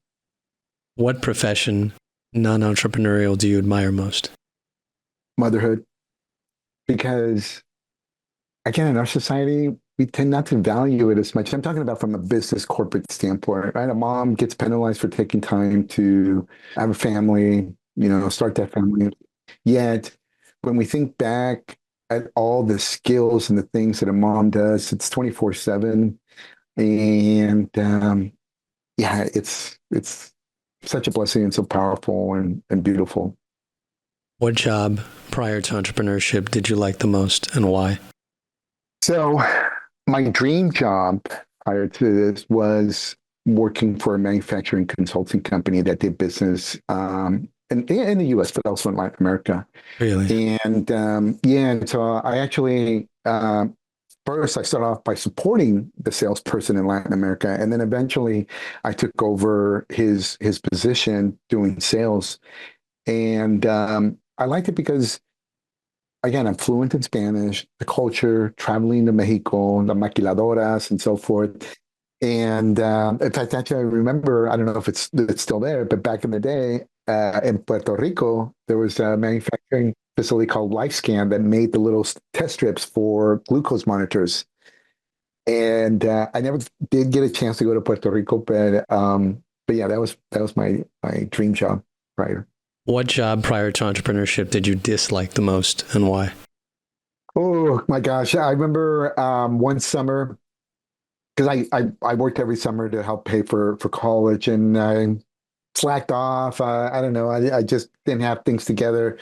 What profession, non-entrepreneurial, do you admire most? Motherhood. Because again, in our society, we tend not to value it as much. I'm talking about from a business corporate standpoint, right? A mom gets penalized for taking time to have a family, start that family. Yet when we think back, at all the skills and the things that a mom does. It's 24/7. And yeah, it's such a blessing and so powerful and beautiful. What job prior to entrepreneurship did you like the most and why? So my dream job prior to this was working for a manufacturing consulting company that did business in the US, but also in Latin America. Really? And yeah, and so I actually first I started off by supporting the salesperson in Latin America, and then eventually I took over his position doing sales. And I liked it because again, I'm fluent in Spanish, the culture, traveling to Mexico, the maquiladoras and so forth. And in fact, actually, I remember, I don't know if it's still there, but back in the day in Puerto Rico, there was a manufacturing facility called LifeScan that made the little test strips for glucose monitors. And I never did get a chance to go to Puerto Rico, but yeah, that was my dream job prior. What job prior to entrepreneurship did you dislike the most and why? Oh my gosh. I remember one summer because I worked every summer to help pay for college and I slacked off. I don't know. I just didn't have things together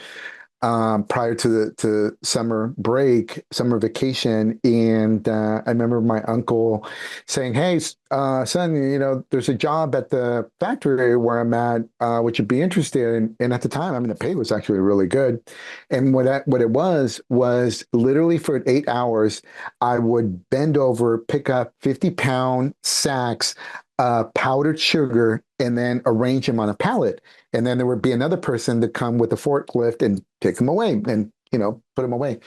prior to the summer break, summer vacation. And I remember my uncle saying, "Hey, son, there's a job at the factory where I'm at, which you'd be interested in." And at the time, I mean, the pay was actually really good. And what it was literally for 8 hours, I would bend over, pick up 50-pound sacks powdered sugar and then arrange them on a pallet. And then there would be another person to come with a forklift and take them away and, put them away.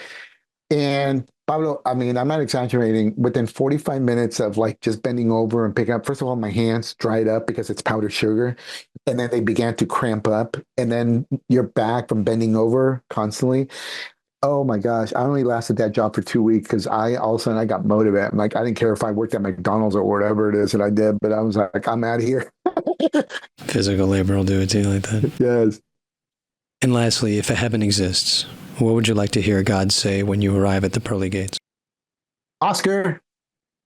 And Pablo, I mean, I'm not exaggerating. Within 45 minutes of like just bending over and picking up, first of all, my hands dried up because it's powdered sugar. And then they began to cramp up. And then your back from bending over constantly. Oh my gosh, I only lasted that job for 2 weeks because all of a sudden I got motivated. I'm like, I didn't care if I worked at McDonald's or whatever it is that I did, but I was like, I'm out of here. Physical labor will do it to you like that. Yes. And lastly, if a heaven exists, what would you like to hear God say when you arrive at the pearly gates? Oscar,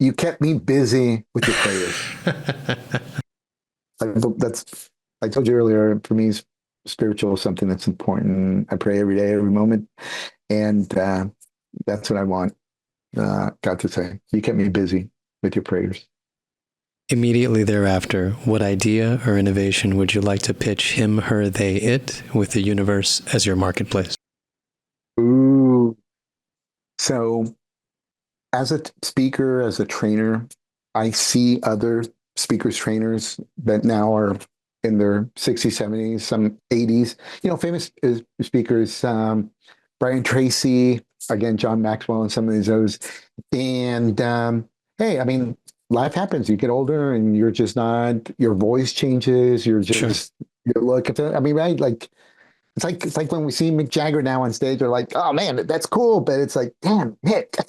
you kept me busy with your prayers. I told you earlier, for me, spiritual is something that's important. I pray every day, every moment. And that's what I want God to say. You kept me busy with your prayers. Immediately thereafter, what idea or innovation would you like to pitch him, her, they, it with the universe as your marketplace? Ooh. So as a speaker, as a trainer, I see other speakers, trainers that now are in their 60s, 70s, some 80s, famous speakers, Brian Tracy, again, John Maxwell, and some of those. And hey, I mean, life happens. You get older and you're just not, your voice changes. You're just, you look at the, I mean, right? Like, it's like when we see Mick Jagger now on stage, we're like, oh man, that's cool. But it's like, damn, Mick,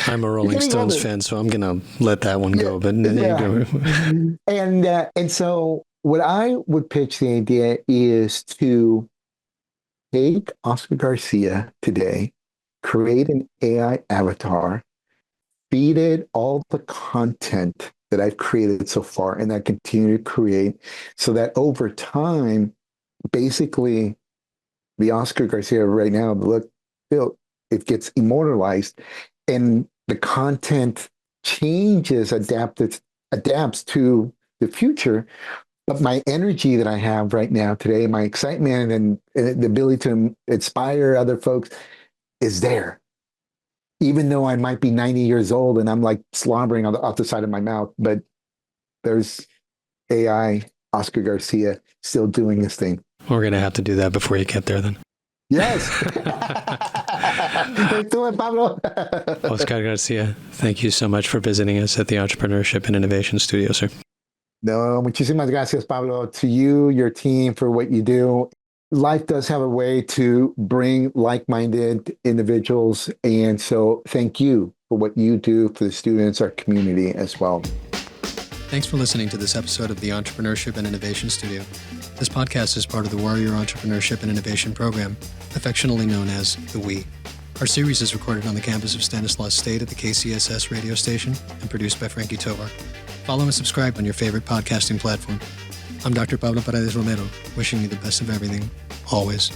I'm a Rolling Stones fan, so I'm going to let that one go. But yeah. Go. And so what I would pitch the idea is to take Oscar Garcia today, create an AI avatar, feed it all the content that I've created so far and I continue to create so that over time, basically the Oscar Garcia right now, it gets immortalized and the content changes, adapts to the future. But my energy that I have right now today, my excitement and the ability to inspire other folks is there. Even though I might be 90 years old and I'm like slobbering off the side of my mouth, but there's AI Oscar Garcia still doing his thing. We're going to have to do that before you get there then. Yes. Let's do it, Pablo. Oscar Garcia, thank you so much for visiting us at the Entrepreneurship and Innovation Studio, sir. No, muchísimas gracias, Pablo, to you, your team, for what you do. Life does have a way to bring like-minded individuals. And so thank you for what you do for the students, our community as well. Thanks for listening to this episode of the Entrepreneurship and Innovation Studio. This podcast is part of the Warrior Entrepreneurship and Innovation program, affectionately known as the WE. Our series is recorded on the campus of Stanislaus State at the KCSS radio station and produced by Frankie Tovar. Follow and subscribe on your favorite podcasting platform. I'm Dr. Pablo Paredes Romero, wishing you the best of everything, always.